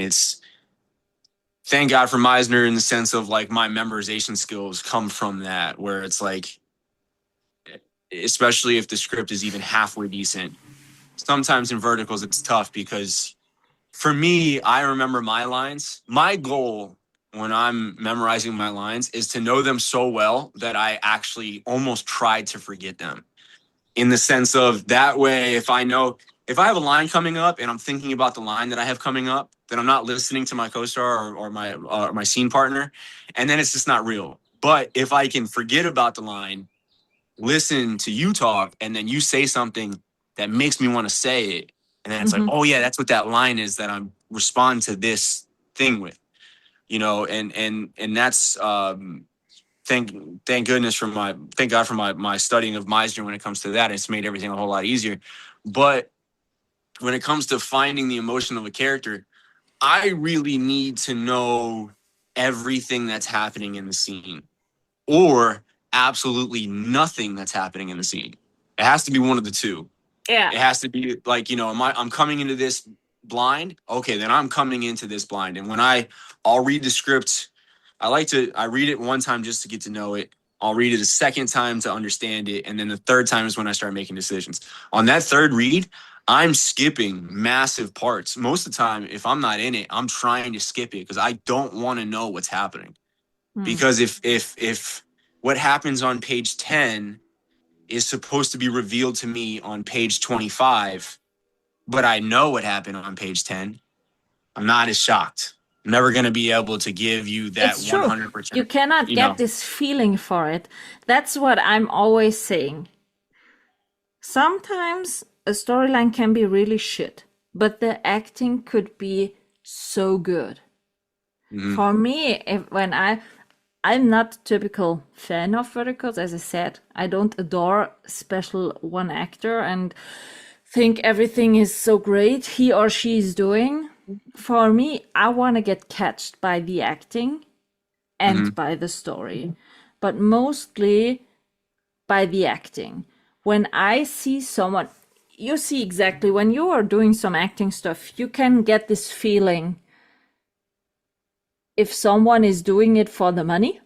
thank God for Meisner in the sense of like my memorization skills come from that, where it's like, especially if the script is even halfway decent. Sometimes in verticals, it's tough because for me, I remember my lines. My goal when I'm memorizing my lines is to know them so well that I actually almost try to forget them, in the sense of that way, if I have a line coming up and I'm thinking about the line that I have coming up, then I'm not listening to my co-star or my scene partner, and then it's just not real. But if I can forget about the line, listen to you talk, and then you say something that makes me want to say it, and then it's like, oh yeah, that's what that line is that I'm respond to this thing with. And that's thank God for my studying of Meisner when it comes to that. It's made everything a whole lot easier. But when it comes to finding the emotion of a character, I really need to know everything that's happening in the scene, or absolutely nothing that's happening in the scene. It has to be one of the two. Yeah. It has to be like, I'm coming into this blind. Okay, then I'm coming into this blind. And when I'll read the script, I read it one time just to get to know it. I'll read it a second time to understand it. And then the third time is when I start making decisions. On that third read, I'm skipping massive parts. Most of the time, if I'm not in it, I'm trying to skip it because I don't want to know what's happening. Because if what happens on page 10 is supposed to be revealed to me on page 25, but I know what happened on page 10, I'm not as shocked. I'm never going to be able to give you that it's 100%. True. You cannot get this feeling for it. That's what I'm always saying. Sometimes a storyline can be really shit, but the acting could be so good. For me, I'm not a typical fan of verticals. As I said, I don't adore special one actor and think everything is so great he or she is doing. For me, I want to get catched by the acting. and by the story, but mostly by the acting. When I see someone, you see exactly when you are doing some acting stuff, you can get this feeling if someone is doing it for the money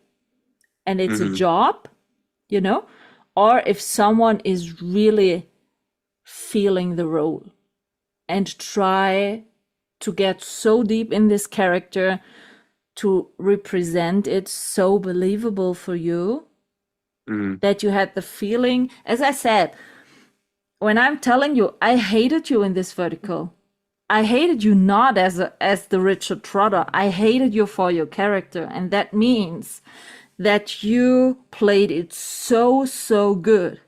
and it's a job, you know, or if someone is really feeling the role and try to get so deep in this character to represent it so believable for you that you had the feeling, as I said, when I'm telling you, I hated you in this vertical. I hated you not as the Richard Trotter. I hated you for your character. And that means that you played it so good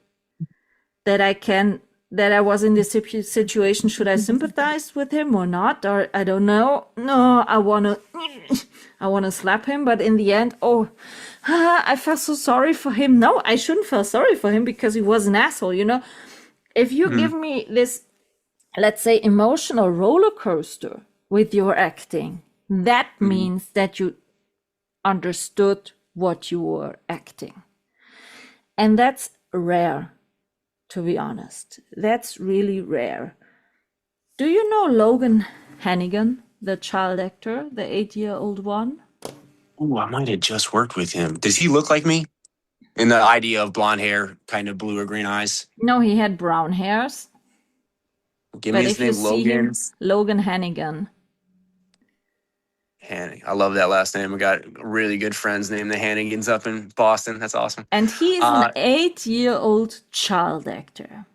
that I was in this situation. Should I sympathize with him or not? Or I don't know. No, I wanna slap him. But in the end, I felt so sorry for him. No, I shouldn't feel sorry for him because he was an asshole, you know? If you give me this, let's say, emotional roller coaster with your acting, that means that you understood what you were acting. And that's rare, to be honest. That's really rare. Do you know Logan Hannigan, the child actor, the 8-year-old one? Ooh, I might have just worked with him. Does he look like me? In the idea of blonde hair, kind of blue or green eyes? No, he had brown hairs. Give me his name, Logan. Logan Hannigan. I love that last name. I got really good friends named the Hannigans up in Boston. That's awesome. And he's an 8-year-old child actor.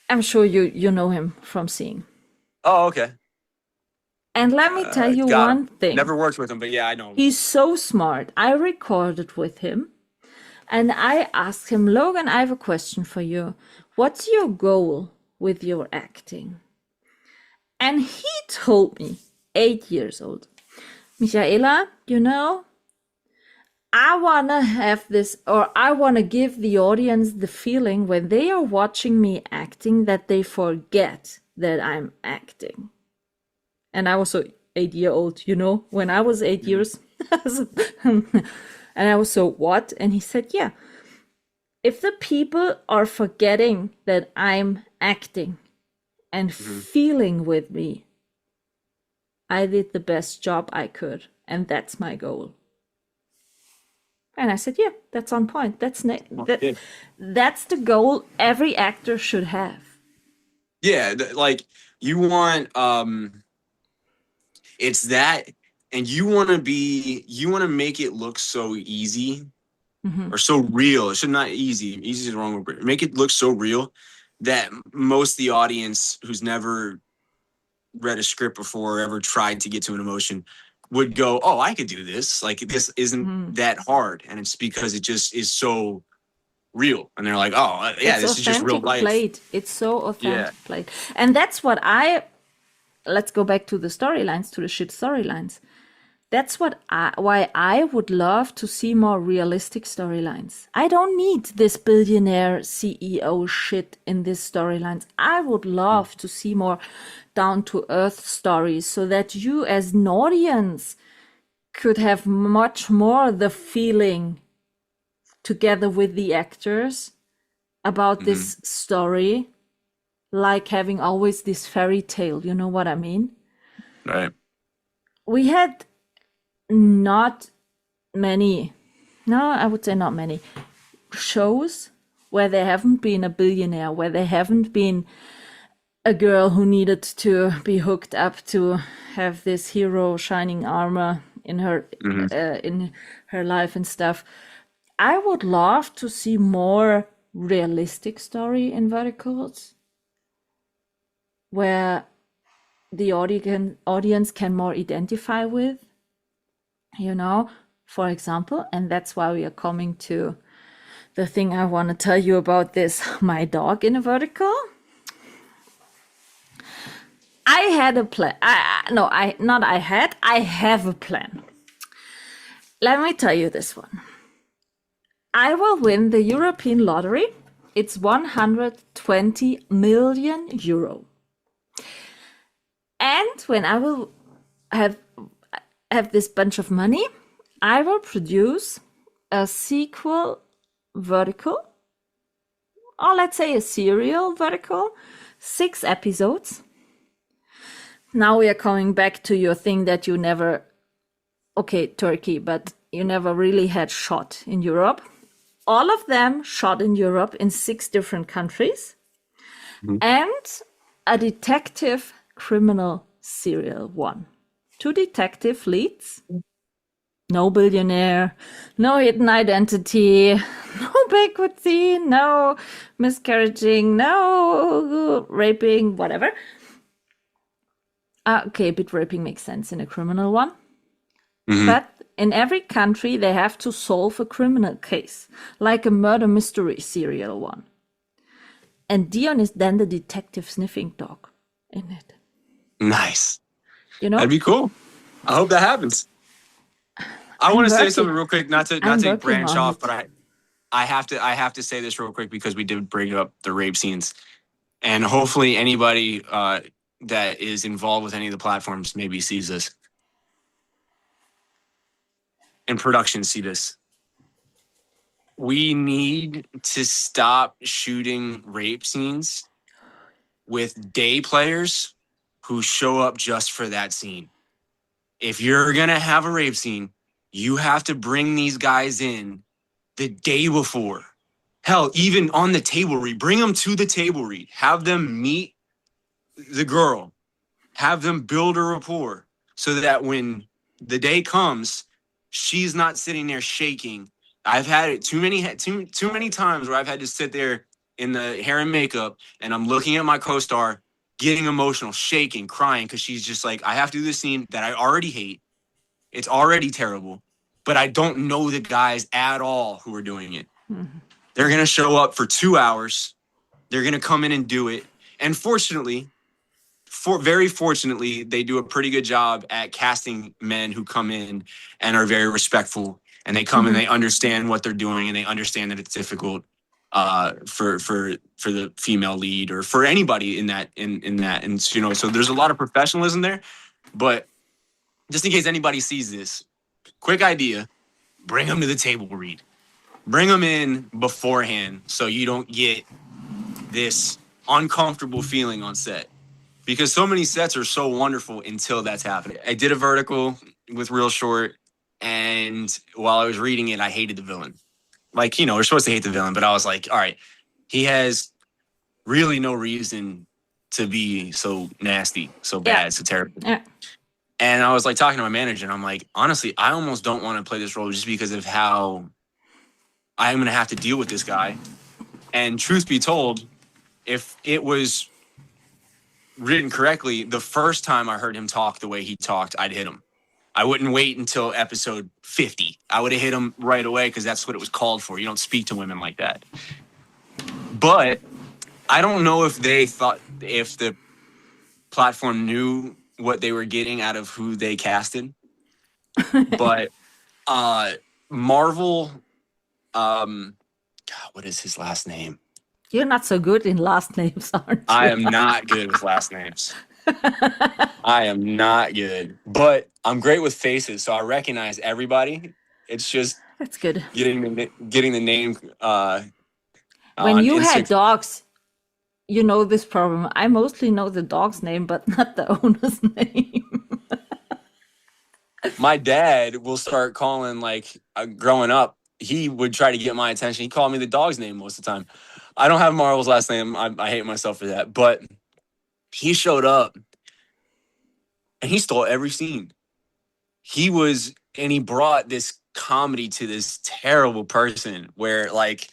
I'm sure you know him from seeing. Oh, okay. And let me tell you one thing. Never worked with him, but yeah, I know him. He's so smart. I recorded with him and I asked him, Logan, I have a question for you. What's your goal with your acting? And he told me, 8 years old, Michaela, you know, I want to have this, or I want to give the audience the feeling when they are watching me acting that they forget that I'm acting. And I was so 8-year-old, you know, when I was 8 years. And I was so, what? And he said, yeah, if the people are forgetting that I'm acting and feeling with me, I did the best job I could. And that's my goal. And I said, yeah, that's on point. That's the goal every actor should have. Yeah, like you want, it's that, and you want to make it look so easy or so real. It should not easy. Easy is the wrong word. Make it look so real that most of the audience who's never read a script before or ever tried to get to an emotion would go, oh, I could do this. Like this isn't that hard. And it's because it just is so real. And they're like, oh, yeah, this is just real life. Played. It's so authentic played. And that's what let's go back to the storylines, to the shit storylines. That's why I would love to see more realistic storylines. I don't need this billionaire CEO shit in these storylines. I would love to see more down-to-earth stories so that you as an audience could have much more the feeling together with the actors about this story, like having always this fairy tale. You know what I mean? Right. We had not many shows where there haven't been a billionaire, where there haven't been a girl who needed to be hooked up to have this hero shining armor in her life and stuff. I would love to see more realistic story in verticals where the audience can more identify with, you know, for example. And that's why we are coming to the thing I want to tell you about this, my dog in a vertical. I had a plan. I have a plan. Let me tell you this one. I will win the European lottery. It's 120 million euro. And when I will have have this bunch of money. I will produce a sequel vertical, or let's say a serial vertical, 6 episodes. Now we are coming back to your thing that you never, okay, Turkey, but you never really had shot in Europe. All of them shot in Europe in 6 different countries. And a detective criminal serial one. 2 detective leads. No billionaire, no hidden identity, no backward scene, no miscarriaging, no raping, whatever. Okay, a bit raping makes sense in a criminal one. But in every country, they have to solve a criminal case, like a murder mystery serial one. And Dion is then the detective sniffing dog in it. Nice. You know? That'd be cool. I hope that happens. I want to say something real quick, not to branch off, but I have to say this real quick because we did bring up the rape scenes, and hopefully anybody that is involved with any of the platforms maybe sees this, and production see this. We need to stop shooting rape scenes with day players who show up just for that scene. If you're gonna have a rape scene, you have to bring these guys in the day before. Hell, even on the table read. Bring them to the table read. Have them meet the girl. Have them build a rapport so that when the day comes, she's not sitting there shaking. I've had it too many times where I've had to sit there in the hair and makeup and I'm looking at my co-star getting emotional, shaking, crying because she's just like, I have to do this scene that I already hate. It's already terrible, but I don't know the guys at all who are doing it. They're going to show up for 2 hours. They're going to come in and do it. And fortunately, very fortunately, they do a pretty good job at casting men who come in and are very respectful. And they come and they understand what they're doing and they understand that it's difficult for the female lead or for anybody in that. And, you know, so there's a lot of professionalism there. But just in case anybody sees this, quick idea, bring them to the table read. Bring them in beforehand so you don't get this uncomfortable feeling on set. Because so many sets are so wonderful until that's happening. I did a vertical with Real Short, and while I was reading it, I hated the villain. Like, you know, we're supposed to hate the villain, but I was like, all right, he has really no reason to be so nasty, so bad, so terrible. Yeah. And I was like talking to my manager, and I'm like, honestly, I almost don't want to play this role just because of how I'm going to have to deal with this guy. And truth be told, if it was written correctly, the first time I heard him talk the way he talked, I'd hit him. I wouldn't wait until episode 50. I would have hit him right away because that's what it was called for. You don't speak to women like that. But I don't know if the platform knew what they were getting out of who they casted. But Marvel, God, what is his last name? You're not so good in last names, aren't you? I am not good with last names. I am not good. But I'm great with faces, so I recognize everybody. It's just That's good. getting the name. When you had dogs, you know this problem. I mostly know the dog's name, but not the owner's name. My dad will start calling, like, growing up, he would try to get my attention. He called me the dog's name most of the time. I don't have Marvel's last name. I hate myself for that. But he showed up and he stole every scene. He brought this comedy to this terrible person where, like,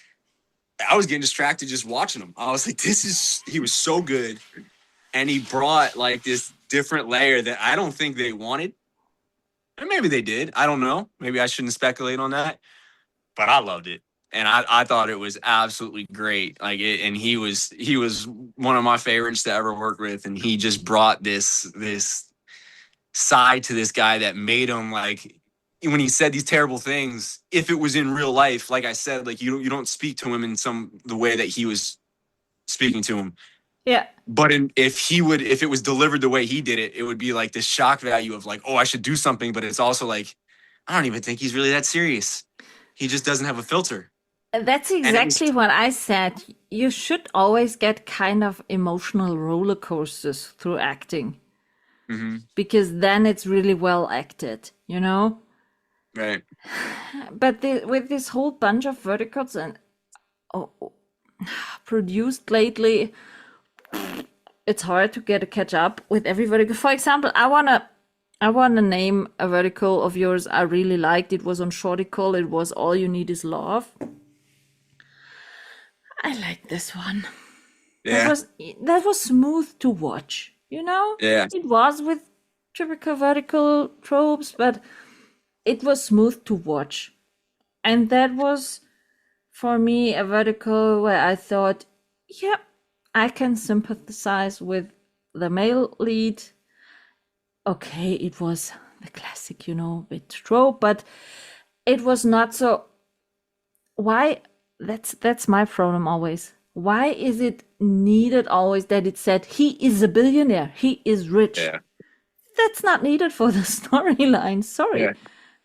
I was getting distracted just watching him. I was like, he was so good. And he brought, like, this different layer that I don't think they wanted. And maybe they did. I don't know. Maybe I shouldn't speculate on that. But I loved it. And I thought it was absolutely great. Like, and he was one of my favorites to ever work with. And he just brought this side to this guy that made him, like, when he said these terrible things, if it was in real life, like I said, like, you don't speak to him in the way that he was speaking to him. Yeah. But if it was delivered the way he did it, it would be like this shock value of like, oh, I should do something. But it's also like, I don't even think he's really that serious. He just doesn't have a filter. That's And it was, exactly what I said. You should always get kind of emotional roller coasters through acting, Mhm, because then it's really well acted, you know? right. But with this whole bunch of verticals and produced lately, it's hard to catch up with every vertical. For example, I wanna name a vertical of yours I really liked. It was on Shorticle. It was All You Need Is Love. I like this one. Yeah. That was smooth to watch, you know? Yeah. It was with typical vertical tropes, but it was smooth to watch. And that was, for me, a vertical where I thought, yeah, I can sympathize with the male lead. Okay, it was the classic, you know, bit trope, but it was not so. Why? That's my problem always. Why is it needed always that it said he is a billionaire, he is rich? Yeah. That's not needed for the storyline. Sorry Yeah.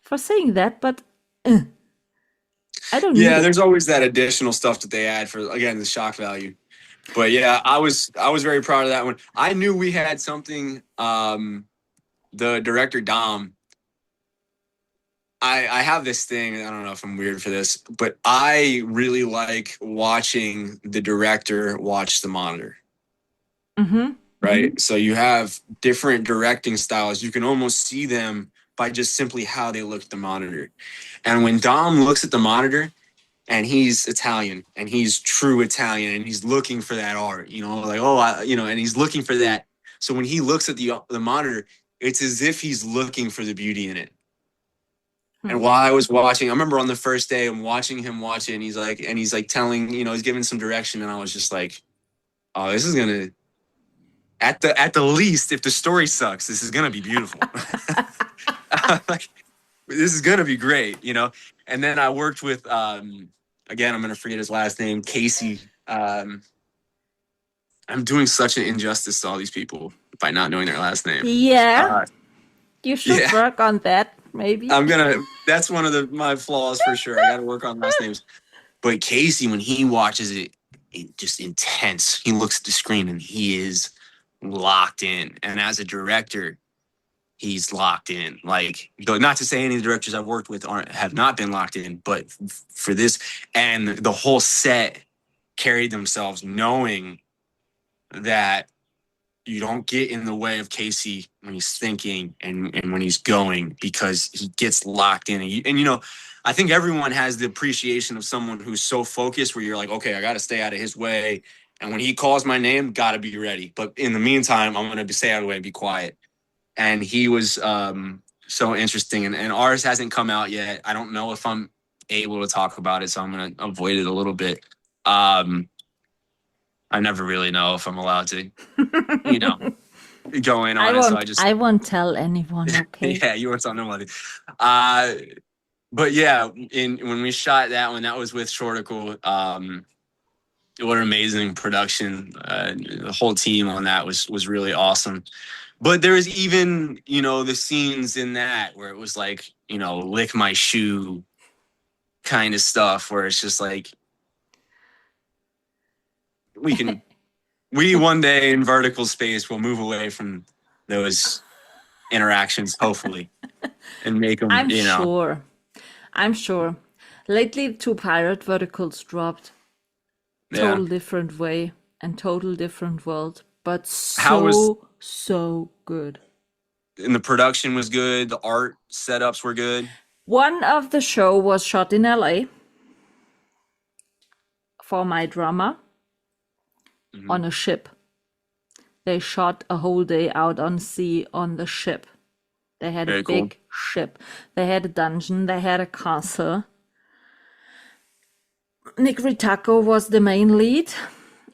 for saying that, but I don't need Yeah, it. there's always that additional stuff that they add for, again, the shock value. But yeah, I was very proud of that one. I knew we had something. The director Dom, I have this thing. I don't know if I'm weird for this, but I really like watching the director watch the monitor. Mm-hmm. Right. So you have different directing styles. You can almost see them by just simply how they look at the monitor. And when Dom looks at the monitor, and he's Italian and he's true Italian and he's looking for that art, you know, like, and he's looking for that. So when he looks at the monitor, it's as if he's looking for the beauty in it. And while I was watching, I remember on the first day I'm watching him watch it, and he's like telling, he's giving some direction, and I was just like, oh, this is gonna, at the least, if the story sucks, this is gonna be beautiful. Like, this is gonna be great, And then I worked with again, I'm gonna forget his last name, Casey. I'm doing such an injustice to all these people by not knowing their last name. Yeah, you should work on that. Maybe that's one of my flaws for sure. I gotta work on last names. But Casey, when he watches it, just intense. He looks at the screen and he is locked in. And as a director, he's locked in. Like, not to say any of the directors I've worked with have not been locked in, but for this, and the whole set carried themselves knowing that you don't get in the way of Casey when he's thinking and when he's going, because he gets locked in. And I think everyone has the appreciation of someone who's so focused where you're like, okay, I got to stay out of his way. And when he calls my name, got to be ready. But in the meantime, I'm going to stay out of the way and be quiet. And he was so interesting. And ours hasn't come out yet. I don't know if I'm able to talk about it, so I'm going to avoid it a little bit. I never really know if I'm allowed to, go in on it. So I won't tell anyone. Okay. Yeah, you won't tell nobody. But yeah, when we shot that one, that was with Shorticle. What an amazing production. The whole team on that was really awesome. But there was even, the scenes in that where it was like, lick my shoe kind of stuff, where it's just like, we one day in vertical space will move away from those interactions, hopefully, and make them, I'm sure. Lately, 2 pirate verticals dropped. Total different way and total different world, but so good. And the production was good. The art setups were good. One of the show was shot in LA for my drama on a ship. They shot a whole day out on sea on the ship. They had a big ship. They had a dungeon. They had a castle. Nick Ritacco was the main lead,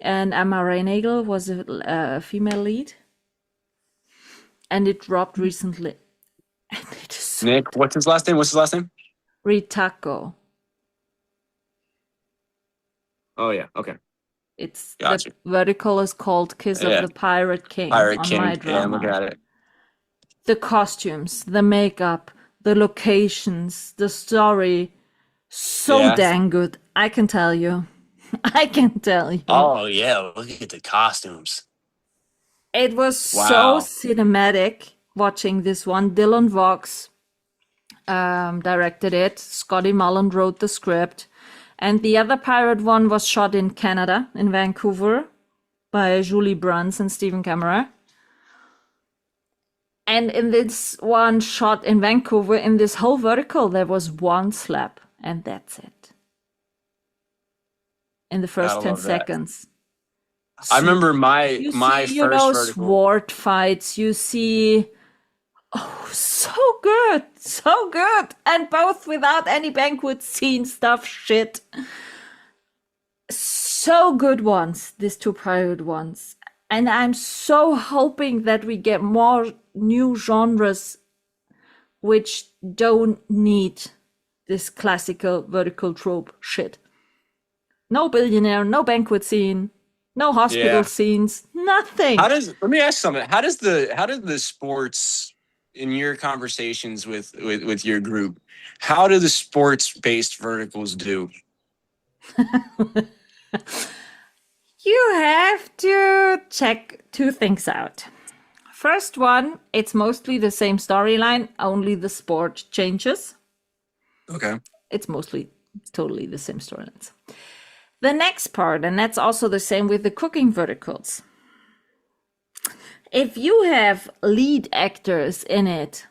and Emma Reynagel was a female lead. And it dropped recently. And it is so Nick, what's his last name? Ritacco. Oh, yeah. Okay. It's Gotcha. the vertical is called Kiss of Yeah. the Pirate King Pirate on King. my Yeah, drama. look at it. The costumes, the makeup, the locations, the story, so Yeah. dang good. I can tell you. I can tell you. Oh yeah, look at the costumes. It was so Wow. cinematic watching this one. Dylan Vox directed it. Scotty Mullen wrote the script. And the other pirate one was shot in Canada, in Vancouver, by Julie Bruns and Stephen Camera. And in this one shot in Vancouver, in this whole vertical, there was one slap, and that's it. In the first Gotta 10 love that. seconds. I remember my You my see, first vertical. sword fights. You see, so good, so good, and both without any banquet scene stuff shit. So good ones, these two pirate ones, and I'm so hoping that we get more new genres which don't need this classical vertical trope shit. No billionaire, no banquet scene, no hospital scenes, nothing. Let me ask something. How does the sports in your conversations with your group, how do the sports-based verticals do? You have to check two things out. First one, it's mostly the same storyline, only the sport changes. Okay. It's mostly totally the same storylines. The next part, and that's also the same with the cooking verticals. If you have lead actors in it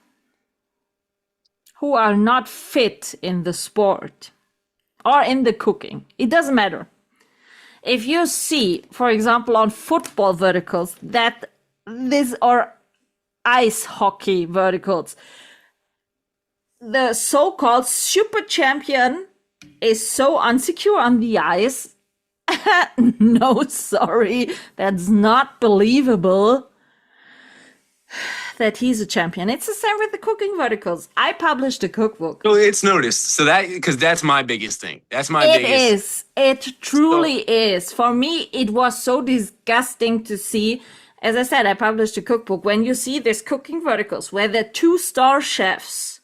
who are not fit in the sport or in the cooking, it doesn't matter. If you see, for example, on football verticals, that this or ice hockey verticals, the so-called super champion is so unsecure on the ice. No, sorry, that's not believable that he's a champion. It's the same with the cooking verticals. I published a cookbook. So it's noticed. So because that's my biggest thing. That's my It biggest. is. It truly is. For me, it was so disgusting to see. As I said, I published a cookbook. When you see these cooking verticals where the 2-star chefs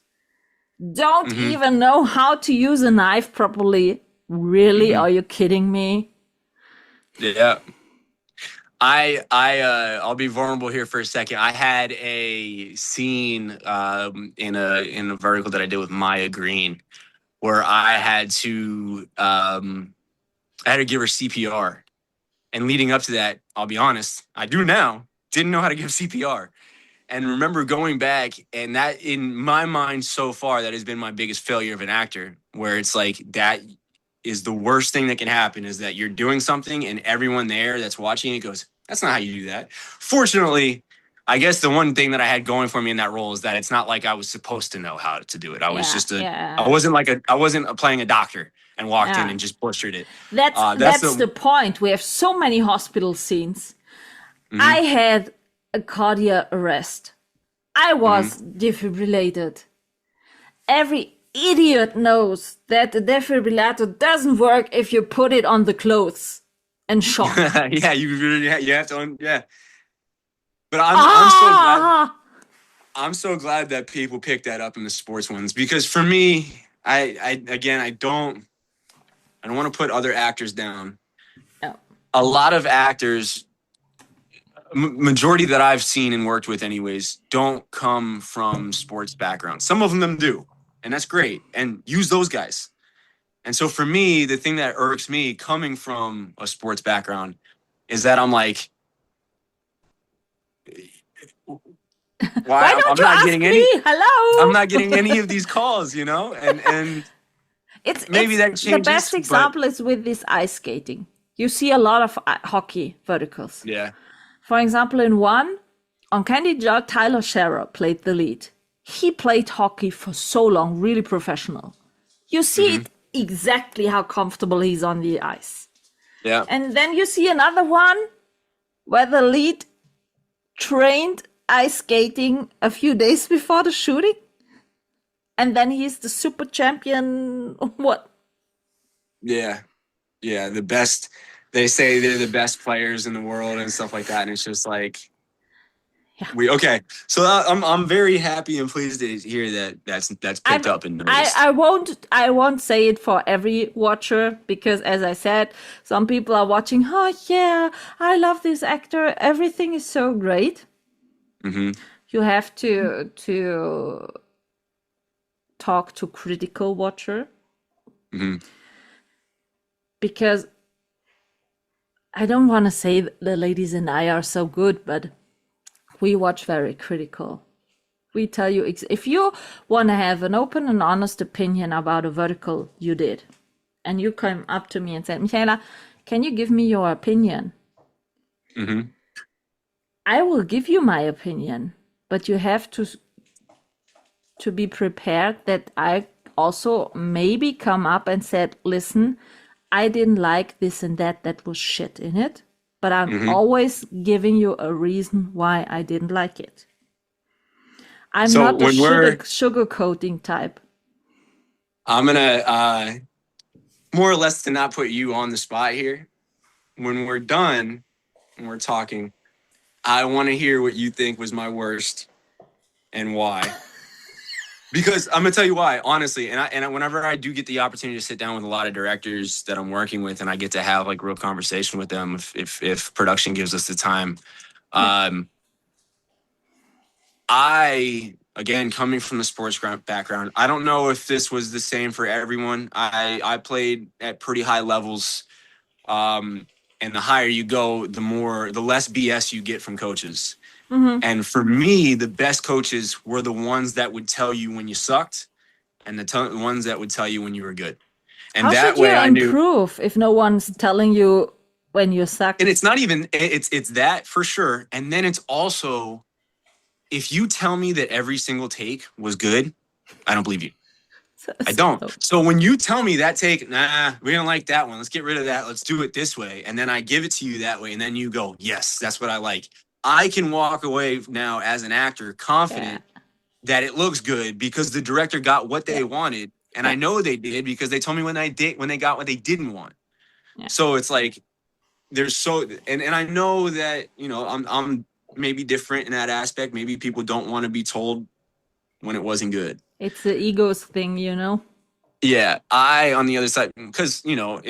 don't even know how to use a knife properly. Really? Are you kidding me? Yeah. I'll be vulnerable here for a second. I had a scene in a vertical that I did with Maya Green where I had to give her CPR. And leading up to that, I'll be honest, I do now, didn't know how to give CPR. And remember going back, and that in my mind so far, that has been my biggest failure of an actor, where it's like that is the worst thing that can happen, is that you're doing something and everyone there that's watching it goes, that's not how you do that. Fortunately, I guess the one thing that I had going for me in that role is that it's not like I was supposed to know how to do it. I was just I wasn't playing a doctor and walked in and just butchered it. That's the point. We have so many hospital scenes. I had a cardiac arrest. I was defibrillated. Every idiot knows that the defibrillator doesn't work if you put it on the clothes and shock. Yeah, you have to. Yeah, but I'm so glad that people pick that up in the sports ones, because for me, I don't want to put other actors down. No. A lot of actors, majority that I've seen and worked with anyways, don't come from sports backgrounds. Some of them do, and that's great, and use those guys. And so for me, the thing that irks me coming from a sports background is that I'm like, why don't you ask me? Hello? I'm not getting any of these calls, and maybe that changes. The best example is with this ice skating. You see a lot of hockey verticals. Yeah. For example, in one, on Candy Jar, Tyler Scherer played the lead. He played hockey for so long, really professional. You see it exactly how comfortable he's on the ice. Yeah. And then you see another one where the lead trained ice skating a few days before the shooting. And then he's the super champion. What? Yeah. Yeah. The best they say they're the best players in the world and stuff like that, and it's just like Yeah. okay. So I'm very happy and pleased to hear that that's picked up and noticed. I won't say it for every watcher, because as I said, some people are watching, oh yeah, I love this actor, everything is so great. Mm-hmm. You have to talk to critical watcher, Mm-hmm. because I don't want to say the ladies and I are so good, but we watch very critical. We tell you, if you want to have an open and honest opinion about a vertical you did, and you come up to me and said, Michaela, can you give me your opinion? Mm-hmm. I will give you my opinion, but you have to be prepared that I also maybe come up and said, listen, I didn't like this and that was shit in it, but I'm always giving you a reason why I didn't like it. I'm So not the when sugarcoating type. I'm gonna more or less to not put you on the spot here. When we're done and we're talking, I want to hear what you think was my worst and why. Because I'm gonna tell you why, honestly. And whenever I do get the opportunity to sit down with a lot of directors that I'm working with, and I get to have like real conversation with them, if production gives us the time, I again coming from the sports background, I don't know if this was the same for everyone. I played at pretty high levels, and the higher you go, the less BS you get from coaches. Mm-hmm. And for me, the best coaches were the ones that would tell you when you sucked, and the ones that would tell you when you were good. And How that should you way I knew. improve if no one's telling you when you suck? And it's not even, it's that for sure. And then it's also, if you tell me that every single take was good, I don't believe you. I don't. So when you tell me that take, nah, we don't like that one, let's get rid of that, let's do it this way, and then I give it to you that way, and then you go, yes, that's what I like. I can walk away now as an actor confident that it looks good because the director got what they wanted, and I know they did because they told me when they got what they didn't want. So it's like there's and I know that, you know, I'm maybe different in that aspect. Maybe people don't want to be told when it wasn't good. It's the egos thing, you know. Yeah, I on the other side, because you know,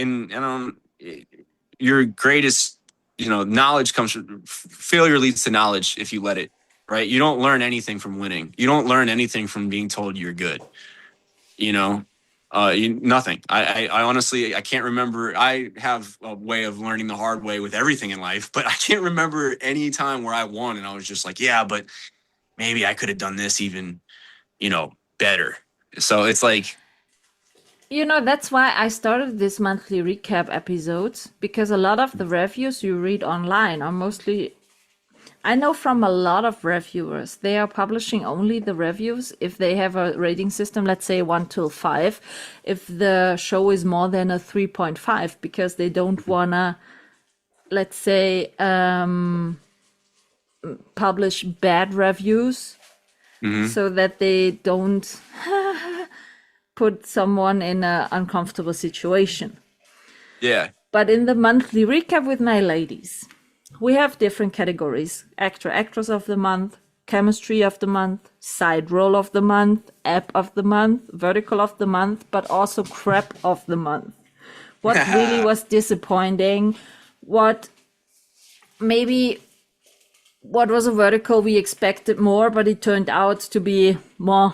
your greatest, you know, knowledge comes from failure leads to knowledge if you let it. Right? You don't learn anything from winning. You don't learn anything from being told you're good. You know, nothing. I honestly, I can't remember. I have a way of learning the hard way with everything in life, but I can't remember any time where I won and I was just like, yeah, but maybe I could have done this even, you know, better. So it's like, you know, that's why I started this monthly recap episodes, because a lot of the reviews you read online are mostly, I know from a lot of reviewers, they are publishing only the reviews if they have a rating system, let's say 1 till 5, if the show is more than a 3.5, because they don't wanna, let's say, publish bad reviews so that they don't put someone in an uncomfortable situation. yeah. But in the monthly recap with my ladies, we have different categories: actor, actress of the month, chemistry of the month, side role of the month, app of the month, vertical of the month, but also crap of the month. What really was disappointing, what was a vertical we expected more, but it turned out to be more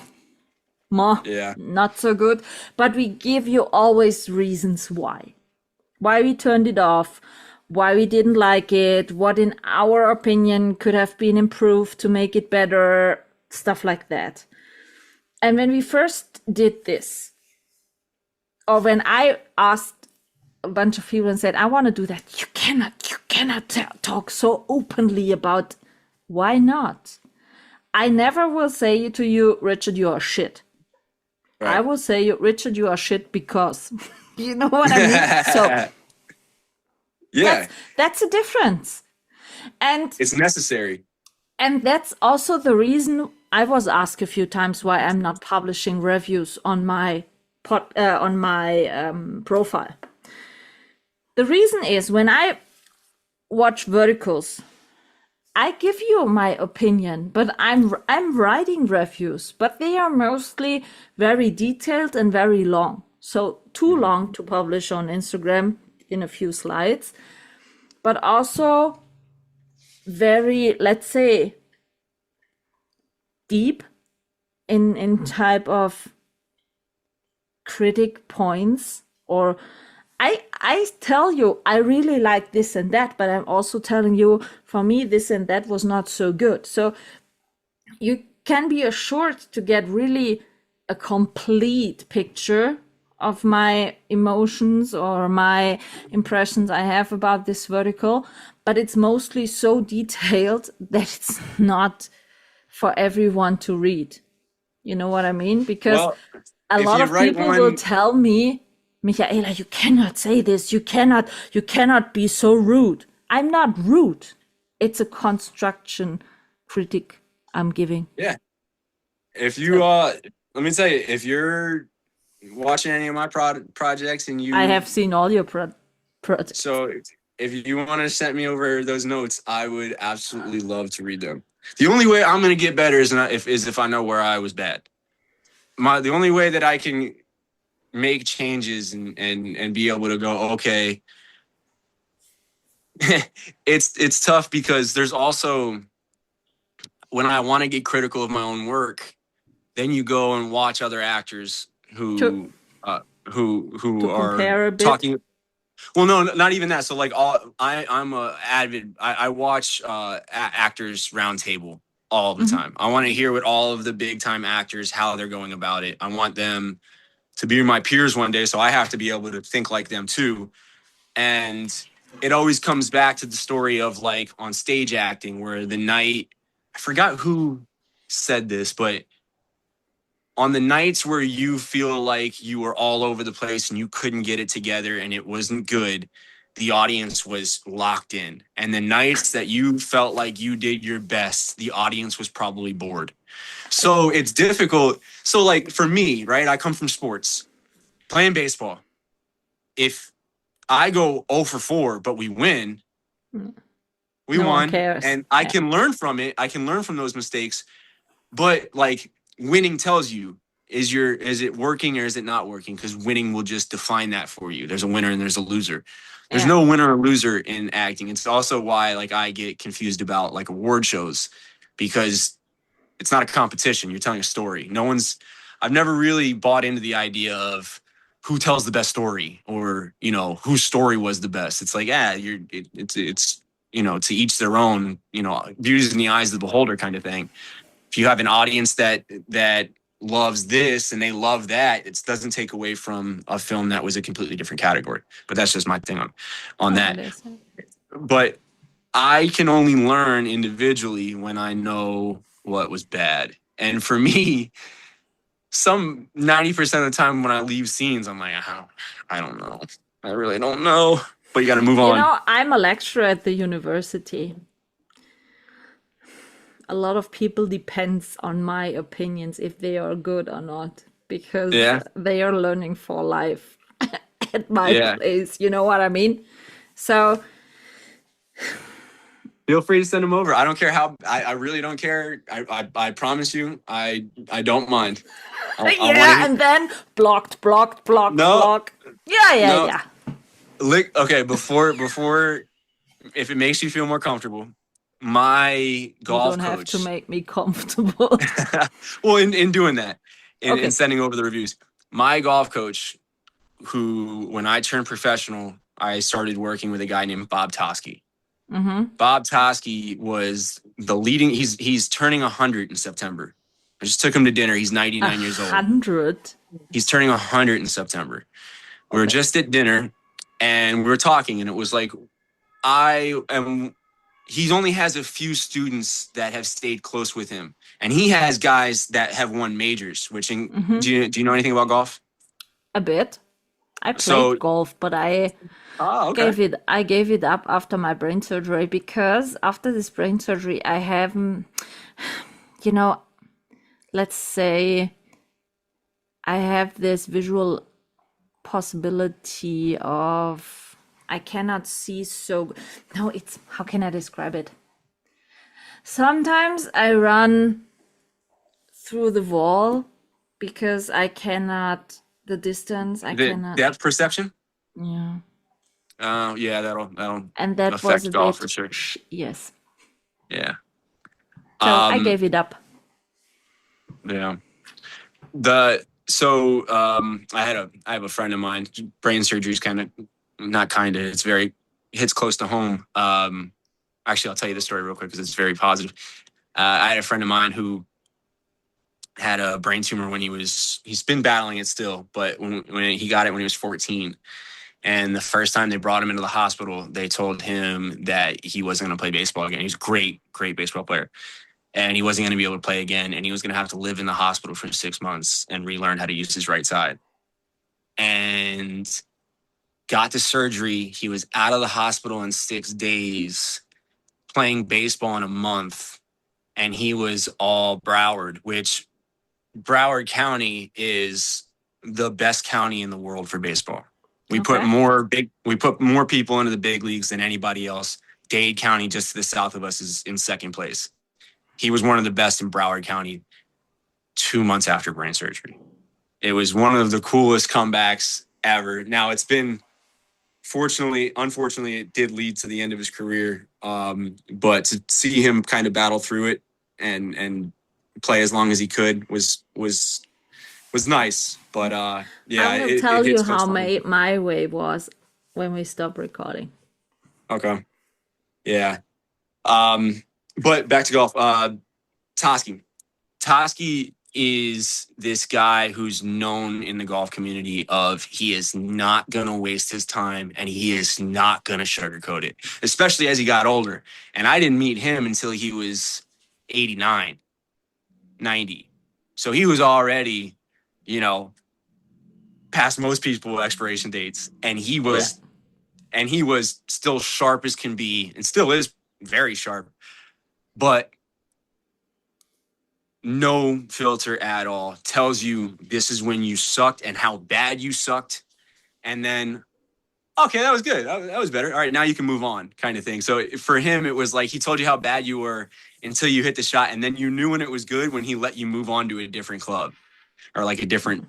not so good. But we give you always reasons why we turned it off, why we didn't like it, what in our opinion could have been improved to make it better, stuff like that. And when we first did this, or when I asked a bunch of people and said, I want to do that, you cannot talk so openly about, why not? I never will say to you, Richard, you are shit. Right. I will say, Richard, you are shit because, you know what I mean? So yeah, that's a difference. And it's necessary. And that's also the reason I was asked a few times why I'm not publishing reviews on my profile. The reason is when I watch verticals, I give you my opinion, but I'm writing reviews, but they are mostly very detailed and very long. So too long to publish on Instagram in a few slides, but also very, let's say, deep in type of critic points, or I tell you I really like this and that, but I'm also telling you for me this and that was not so good. So you can be assured to get really a complete picture of my emotions or my impressions I have about this vertical, but it's mostly so detailed that it's not for everyone to read. You know what I mean? Because Well, a if lot you of write people will one, tell me, Michaela, you cannot say this. You cannot be so rude. I'm not rude. It's a construction critic I'm giving. yeah. If you So let me tell you, if you're watching any of my projects and I you have seen all your projects. so if you want to send me over those notes, I would absolutely love to read them. The only way I'm going to get better is if I know where I was bad. The only way that I can make changes and be able to go, okay, it's tough because there's also, when I want to get critical of my own work, then you go and watch other actors To who are compare a bit. talking. Well, no, not even that. So like I'm a avid. I watch actors roundtable all the time. I want to hear what all of the big time actors, how they're going about it. I want them to be my peers one day, so I have to be able to think like them too. And it always comes back to the story of like on stage acting, where the night, I forgot who said this, but on the nights where you feel like you were all over the place and you couldn't get it together and it wasn't good, the audience was locked in. And the nights that you felt like you did your best, the audience was probably bored. So it's difficult. So like for me, right, I come from sports, playing baseball. If I go 0 for 4, but we win, we No one won. cares. And I Yeah. can learn from it. I can learn from those mistakes. But like winning tells you, is it working or is it not working? Because winning will just define that for you. There's a winner and there's a loser. There's Yeah. no winner or loser in acting. It's also why like I get confused about like award shows, because it's not a competition. You're telling a story. I've never really bought into the idea of who tells the best story, or, you know, whose story was the best. It's like, it's, you know, to each their own, you know, beauty in the eyes of the beholder kind of thing. If you have an audience that loves this and they love that, it doesn't take away from a film that was a completely different category. But that's just my thing on that. It is. But I can only learn individually when I know what was bad. And for me, some 90% of the time when I leave scenes, I'm like, I don't know. I really don't know. But you got to move on. You know, I'm a lecturer at the university. A lot of people depends on my opinions if they are good or not, because they are learning for life at my place. You know what I mean? So feel free to send them over. I don't care how. I really don't care. I promise you, I don't mind. and then blocked. Yeah. Okay, before, if it makes you feel more comfortable, my golf coach. You don't have to make me comfortable. Well, in doing that, in sending over the reviews, my golf coach, who when I turned professional, I started working with a guy named Bob Toski. Mm-hmm. Bob Toski was the leading. He's turning 100 in September. I just took him to dinner. He's 99 years old. 100. He's turning 100 in September. We were just at dinner, and we were talking, and it was like, he only has a few students that have stayed close with him, and he has guys that have won majors. Do you know anything about golf? A bit. I played golf, but I gave it up after my brain surgery, because after this brain surgery, I have, you know, let's say I have this visual possibility of I cannot see so. No, it's, how can I describe it? Sometimes I run through the wall because I cannot, the distance, I The cannot. depth perception. Yeah. Yeah, that'll And that was affect a golf bit, for sure. yes. Yeah. So I gave it up. Yeah. I have a friend of mine. Brain surgery is hits close to home. Actually, I'll tell you the story real quick because it's very positive. I had a friend of mine who had a brain tumor he's been battling it still, but when he got it when he was 14. And the first time they brought him into the hospital, they told him that he wasn't going to play baseball again. He was a great, great baseball player. And he wasn't going to be able to play again. And he was going to have to live in the hospital for 6 months and relearn how to use his right side. And got to surgery. He was out of the hospital in 6 days, playing baseball in a month. And he was all Broward, which Broward County is the best county in the world for baseball. We put more people into the big leagues than anybody else. Dade County, just to the south of us, is in second place. He was one of the best in Broward County 2 months after brain surgery. It was one of the coolest comebacks ever. Now it's been, unfortunately, it did lead to the end of his career. But to see him kind of battle through it and play as long as he could was nice. But yeah, I will tell you how my way was when we stopped recording. Okay. Yeah. But back to golf. Toski. Toski is this guy who's known in the golf community of he is not going to waste his time and he is not going to sugarcoat it, especially as he got older. And I didn't meet him until he was 89, 90. So he was already, past most people expiration dates. And he was still sharp as can be and still is very sharp, but no filter at all. Tells you this is when you sucked and how bad you sucked. And then, okay, that was good. That was better. All right, now you can move on, kind of thing. So for him, it was like he told you how bad you were until you hit the shot. And then you knew when it was good when he let you move on to a different club or like a different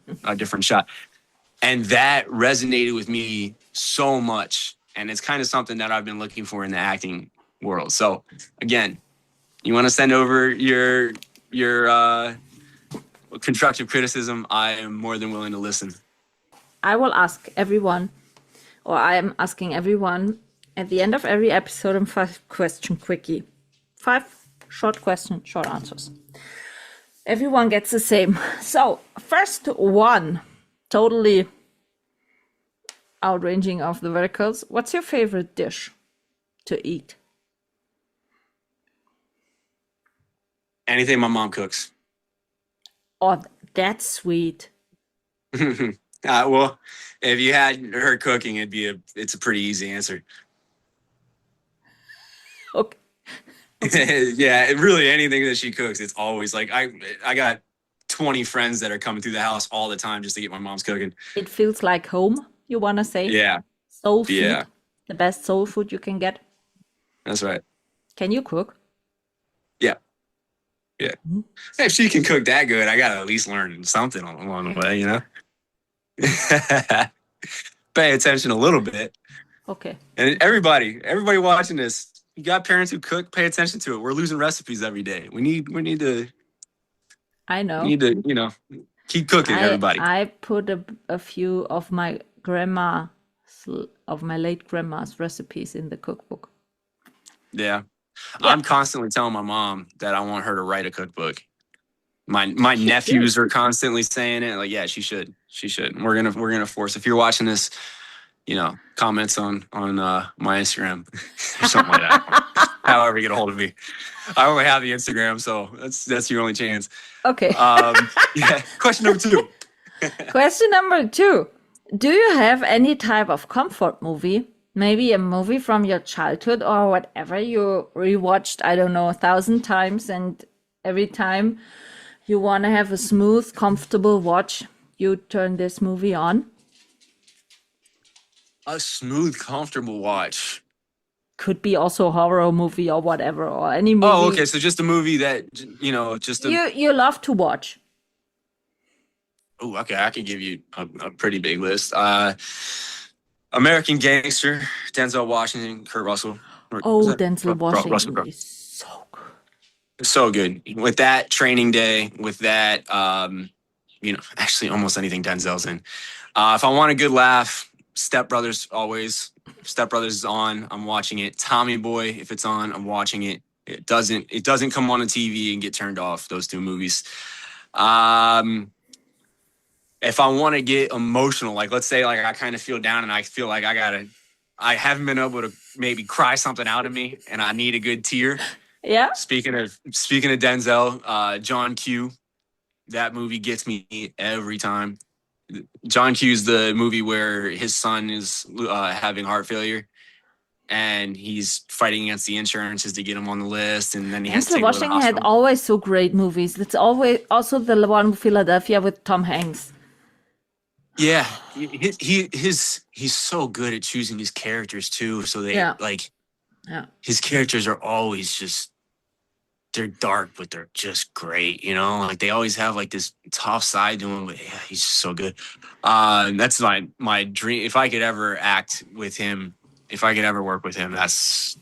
shot. And that resonated with me so much. And it's kind of something that I've been looking for in the acting world. So again, you want to send over your constructive criticism, I am more than willing to listen. I will ask everyone, or I am asking everyone at the end of every episode, a 5-question quickie. 5 short questions, short answers. Everyone gets the same. So, first one, totally outranging of the verticals. What's your favorite dish to eat? Anything my mom cooks. Oh, that's sweet. Well, if you had her cooking, it's a pretty easy answer. Okay. Yeah, really anything that she cooks, it's always like I got 20 friends that are coming through the house all the time just to get my mom's cooking. It feels like home, you want to say? Yeah. Soul food. Yeah. The best soul food you can get. That's right. Can you cook? Yeah. Yeah. Mm-hmm. If she can cook that good, I got to at least learn something along the way, Pay attention a little bit. Okay. And everybody watching this, you got parents who cook, pay attention to it. We're losing recipes every day. We need to. I know. We need to, keep cooking, everybody. I put a few of my late grandma's recipes in the cookbook. Yeah. I'm constantly telling my mom that I want her to write a cookbook. My nephews are constantly saying it. Like, yeah, she should. We're gonna force. If you're watching this, comments on my Instagram or something like that. However, you get a hold of me. I only have the Instagram, so that's your only chance. Okay. Yeah. Question number 2. Question number 2. Do you have any type of comfort movie? Maybe a movie from your childhood or whatever you rewatched, I don't know, 1,000 times, and every time you want to have a smooth, comfortable watch, you turn this movie on? A smooth, comfortable watch. Could be also a horror movie or whatever, or any movie. Oh, okay. So just a movie that, just a. You love to watch. Oh, okay. I can give you a pretty big list. American Gangster, Denzel Washington, Kurt Russell. Oh, Denzel Washington Russell. is so good. So good. With that, Training Day, with that, actually almost anything Denzel's in. If I want a good laugh, Step Brothers always. Step Brothers is on. I'm watching it. Tommy Boy, if it's on, I'm watching it. It doesn't come on the TV and get turned off. Those two movies. If I want to get emotional, like let's say like I kind of feel down and I feel like I haven't been able to maybe cry something out of me and I need a good tear. Yeah. Speaking of Denzel, John Q, that movie gets me every time. John Q's the movie where his son is having heart failure, and he's fighting against the insurances to get him on the list, and then he has to take him to the Washington had hospital. always so great movies. It's always also the one Philadelphia with Tom Hanks. Yeah, he's so good at choosing his characters too. So his characters are always just. They're dark, but they're just great, Like they always have like this tough side to him, but yeah, he's just so good. That's my dream. If I could ever act with him, if I could ever work with him, that's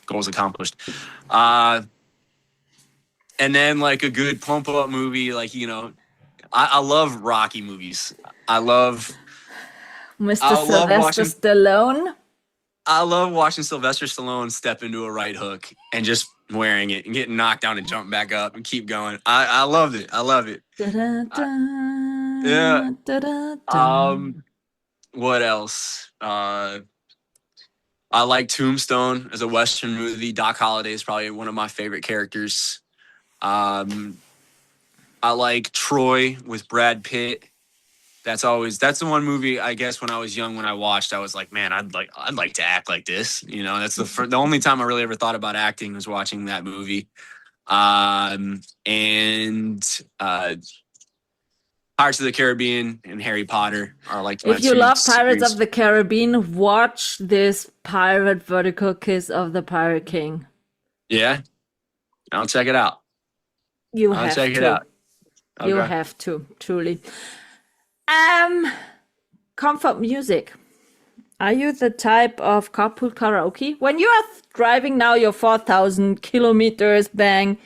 goals accomplished. And then like a good pump up movie, like I love Rocky movies. I love Sylvester Stallone. I love watching Sylvester Stallone step into a right hook and just wearing it and getting knocked down and jump back up and keep going. I loved it. I love it. Yeah. What else? I like Tombstone as a Western movie. Doc Holliday is probably one of my favorite characters. I like Troy with Brad Pitt. That's the one movie, I guess, when I was young, when I watched, I was like, man, I'd like to act like this. That's the only time I really ever thought about acting was watching that movie. And Pirates of the Caribbean and Harry Potter are like my If you two love Pirates series. of the Caribbean, watch this Pirate Vertical Kiss of the Pirate King. Yeah, I'll check it out. You have to. Okay. You have to, truly. Comfort music. Are you the type of carpool karaoke? When you are driving now your 4,000 kilometers, bang,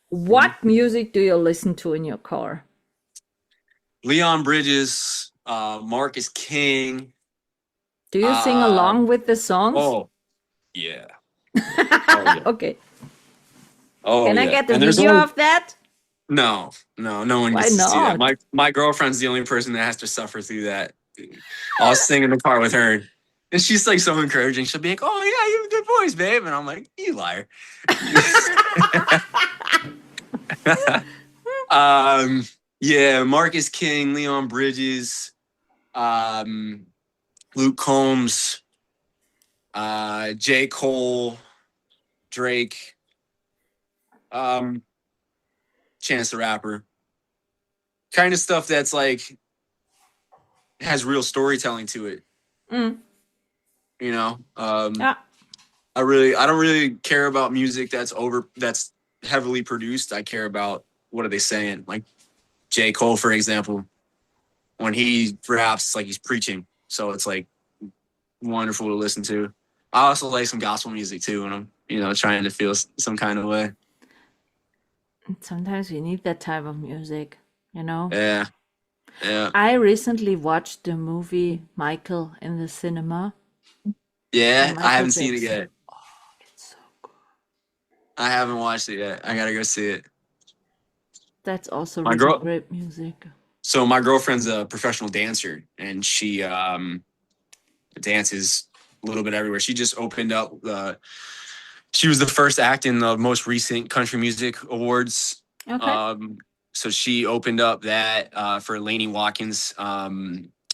what music do you listen to in your car? Leon Bridges, Marcus King. Do you sing along with the songs? Oh, yeah. Yeah. Okay. Oh, Can I get the video of that? No one gets to see that. My girlfriend's the only person that has to suffer through that. I'll sing in the car with her, and she's like so encouraging. She'll be like, "Oh yeah, you have a good voice, babe," and I'm like, "You liar." Yeah, Marcus King, Leon Bridges, Luke Combs, J. Cole, Drake, Chance the Rapper, kind of stuff that's like has real storytelling to it. Yeah. I don't really care about music that's heavily produced. I care about what are they saying. Like J. Cole, for example, when he raps, like he's preaching, so it's like wonderful to listen to. I also like some gospel music too when I'm trying to feel some kind of way. Sometimes you need that type of music, Yeah. I recently watched the movie Michael in the cinema. Yeah, I haven't seen it yet. Oh, it's so good. I haven't watched it yet. I gotta go see it. That's also really great music. So my girlfriend's a professional dancer, and she dances a little bit everywhere. She just opened up she was the first act in the most recent Country Music Awards. Okay. So she opened up that for Lainey Watkins.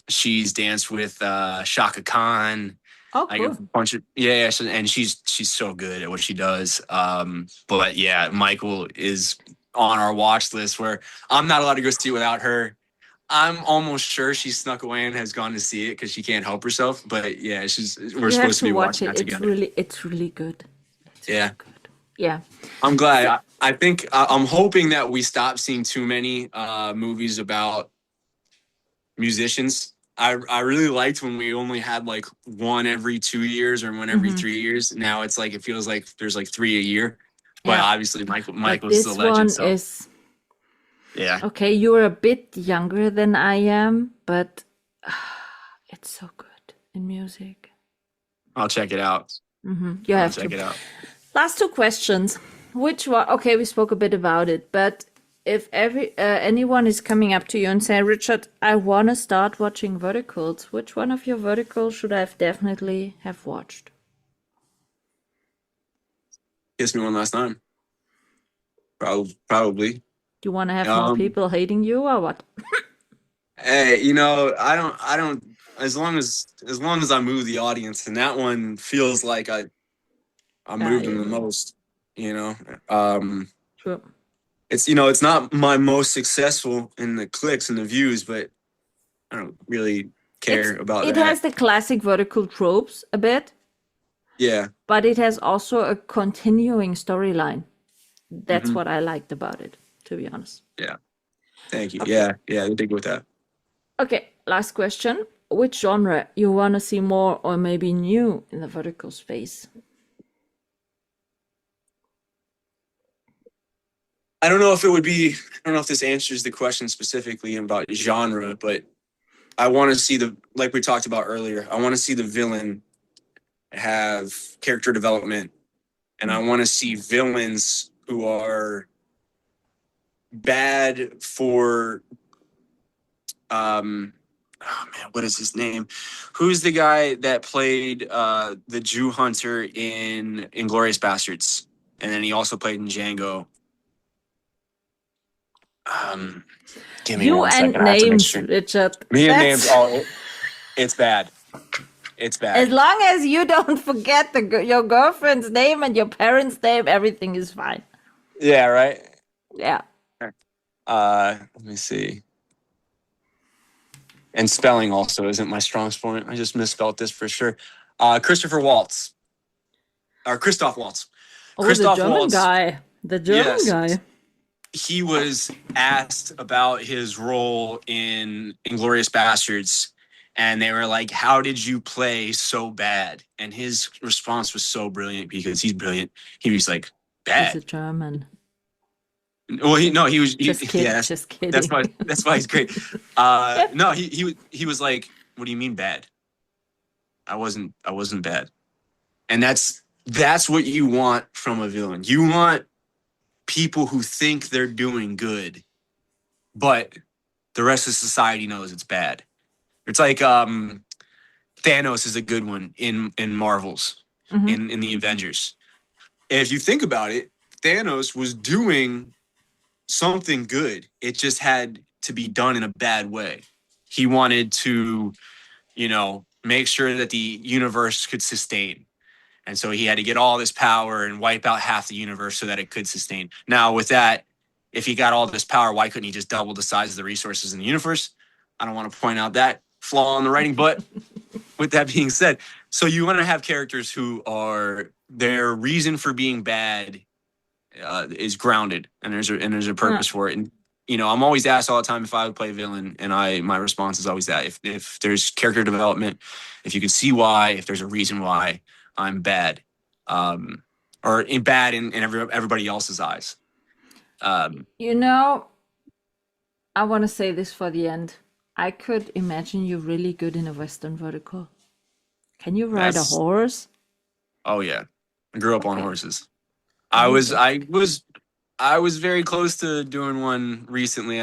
She's danced with Shaka Khan. Oh, cool. Like a bunch of and she's so good at what she does. But yeah, Michael is on our watch list where I'm not allowed to go see it without her. I'm almost sure she snuck away and has gone to see it because she can't help herself. But yeah, we're You have supposed to to be watch watching it. that It's together. really good. It's Yeah. really good. Yeah. I'm glad. I think I'm hoping that we stop seeing too many movies about musicians. I really liked when we only had like one every 2 years or one every 3 years. Now it's like it feels like there's like three a year. But Yeah. obviously But Michael's the this legend. one So is yeah. okay. You're a bit younger than I am, but it's so good in music. I'll check it out. You I'll have check to. it out. Last two questions. Which one? Okay, we spoke a bit about it, but if anyone is coming up to you and say, Richard, I want to start watching verticals, which one of your verticals should I definitely have watched? Kiss Me One Last Time. Probably. Do you want to have more people hating you or what? Hey, I don't. As long as I move the audience, and that one feels like I moved them the most. Sure. It's not my most successful in the clicks and the views, but I don't really care about It that. has the classic vertical tropes a bit, Yeah. but it has also a continuing storyline. That's what I liked about it, to be honest. Yeah. Thank you. Okay. Yeah, I dig with that. Okay, last question. Which genre you want to see more or maybe new in the vertical space? I don't know if this answers the question specifically about genre, but I want to see like we talked about earlier, I want to see the villain have character development, and I want to see villains who are bad for oh man, what is his name? Who's the guy that played the Jew hunter in Inglourious Bastards, and then he also played in Django? Give me You one and second. I have to make names, sure. Richard. Me and That's- names. Oh, it's bad. It's bad. As long as you don't forget your girlfriend's name and your parents' name, everything is fine. Yeah. Right. Yeah. Let me see. And spelling also isn't my strong point. I just misspelled this for sure. Christopher Waltz. Or Christoph Waltz. Oh, Christoph the German Waltz. guy. The German guy. He was asked about his role in Inglourious Bastards, and they were like, "How did you play so bad?" And his response was so brilliant because he's brilliant. He was like, "Bad." He's a German. Well, he was Just kidding. yeah, Just kidding. that's why he's great. No, he was like, "What do you mean bad? I wasn't bad." And that's what you want from a villain. You want people who think they're doing good, but the rest of society knows it's bad. It's like Thanos is a good one in Marvels, in the Avengers. If you think about it, Thanos was doing something good. It just had to be done in a bad way. He wanted to, make sure that the universe could sustain. And so he had to get all this power and wipe out half the universe so that it could sustain. Now, with that, if he got all this power, why couldn't he just double the size of the resources in the universe? I don't want to point out that flaw in the writing, but with that being said, so you want to have characters who are, their reason for being bad is grounded, and there's a purpose for it. And I'm always asked all the time if I would play a villain, and my response is always that if there's character development, if you can see why, if there's a reason why I'm bad, or bad in everybody else's eyes. I want to say this for the end. I could imagine you really good in a Western vertical. Can you ride a horse? Oh yeah, I grew up on horses. I was very close to doing one recently.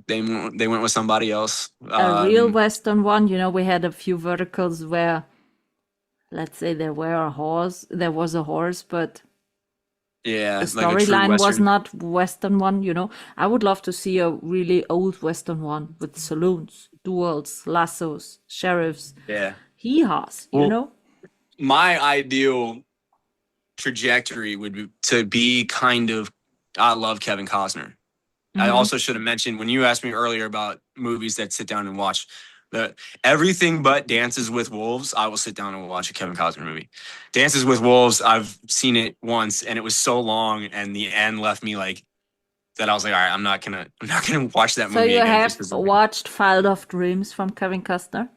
They went with somebody else. A real Western one. We had a few verticals where, let's say, there was a horse, but yeah, the storyline was not Western one. I would love to see a really old Western one with saloons, duels, lassos, sheriffs. Yeah, hee-haws. My ideal trajectory would be to be kind of. I love Kevin Costner. I also should have mentioned when you asked me earlier about movies that sit down and watch. Everything but Dances with Wolves, I will sit down and watch a Kevin Costner movie. Dances with Wolves, I've seen it once, and it was so long, and the end left me like that. I was like, all right, I'm not gonna watch that So movie you again. have Just 'cause of it. watched Field of Dreams from Kevin Costner?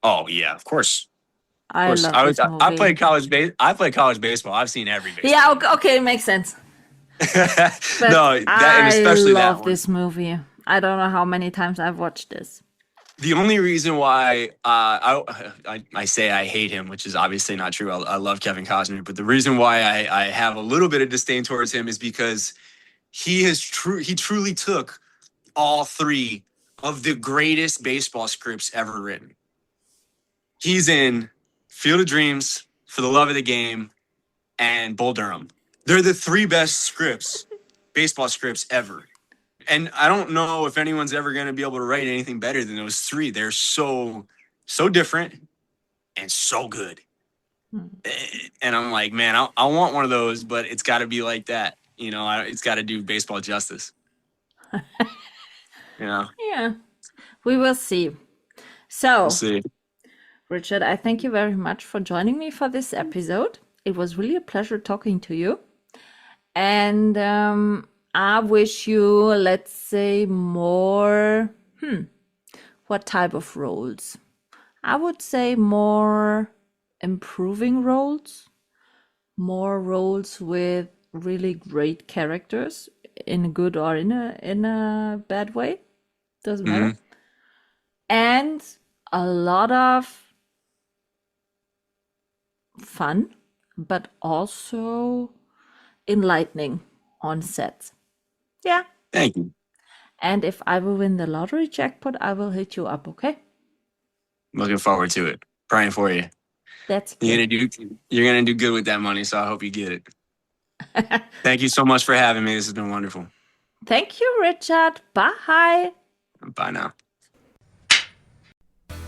Oh yeah, of course. I Of course. love this movie. I played college baseball. I've seen every baseball. Yeah, okay, makes sense. But No, that and especially I love that one. this movie. I don't know how many times I've watched this. The only reason why I say I hate him, which is obviously not true. I love Kevin Costner, but the reason why I have a little bit of disdain towards him is because he truly took all three of the greatest baseball scripts ever written. He's in Field of Dreams, For the Love of the Game, and Bull Durham. They're the three best baseball scripts ever. And I don't know if anyone's ever going to be able to write anything better than those three. They're so different and so good. And I'm like, man, I want one of those, but it's got to be like that. You know, it's got to do baseball justice. You know? Yeah, we will see. So, We'll see. Richard, I thank you very much for joining me for this episode. It was really a pleasure talking to you. And I wish you, let's say, more, what type of roles? I would say more improving roles, more roles with really great characters in a good or in a bad way. Doesn't matter. And a lot of fun, but also enlightening on sets. Yeah. Thank you. And if I will win the lottery jackpot, I will hit you up, okay? Looking forward to it. Praying for you. That's You're good. gonna do good with that money, so I hope you get it. Thank you so much for having me. This has been wonderful. Thank you, Richard. Bye. Bye now.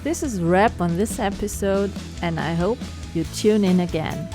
This is a wrap on this episode, and I hope you tune in again.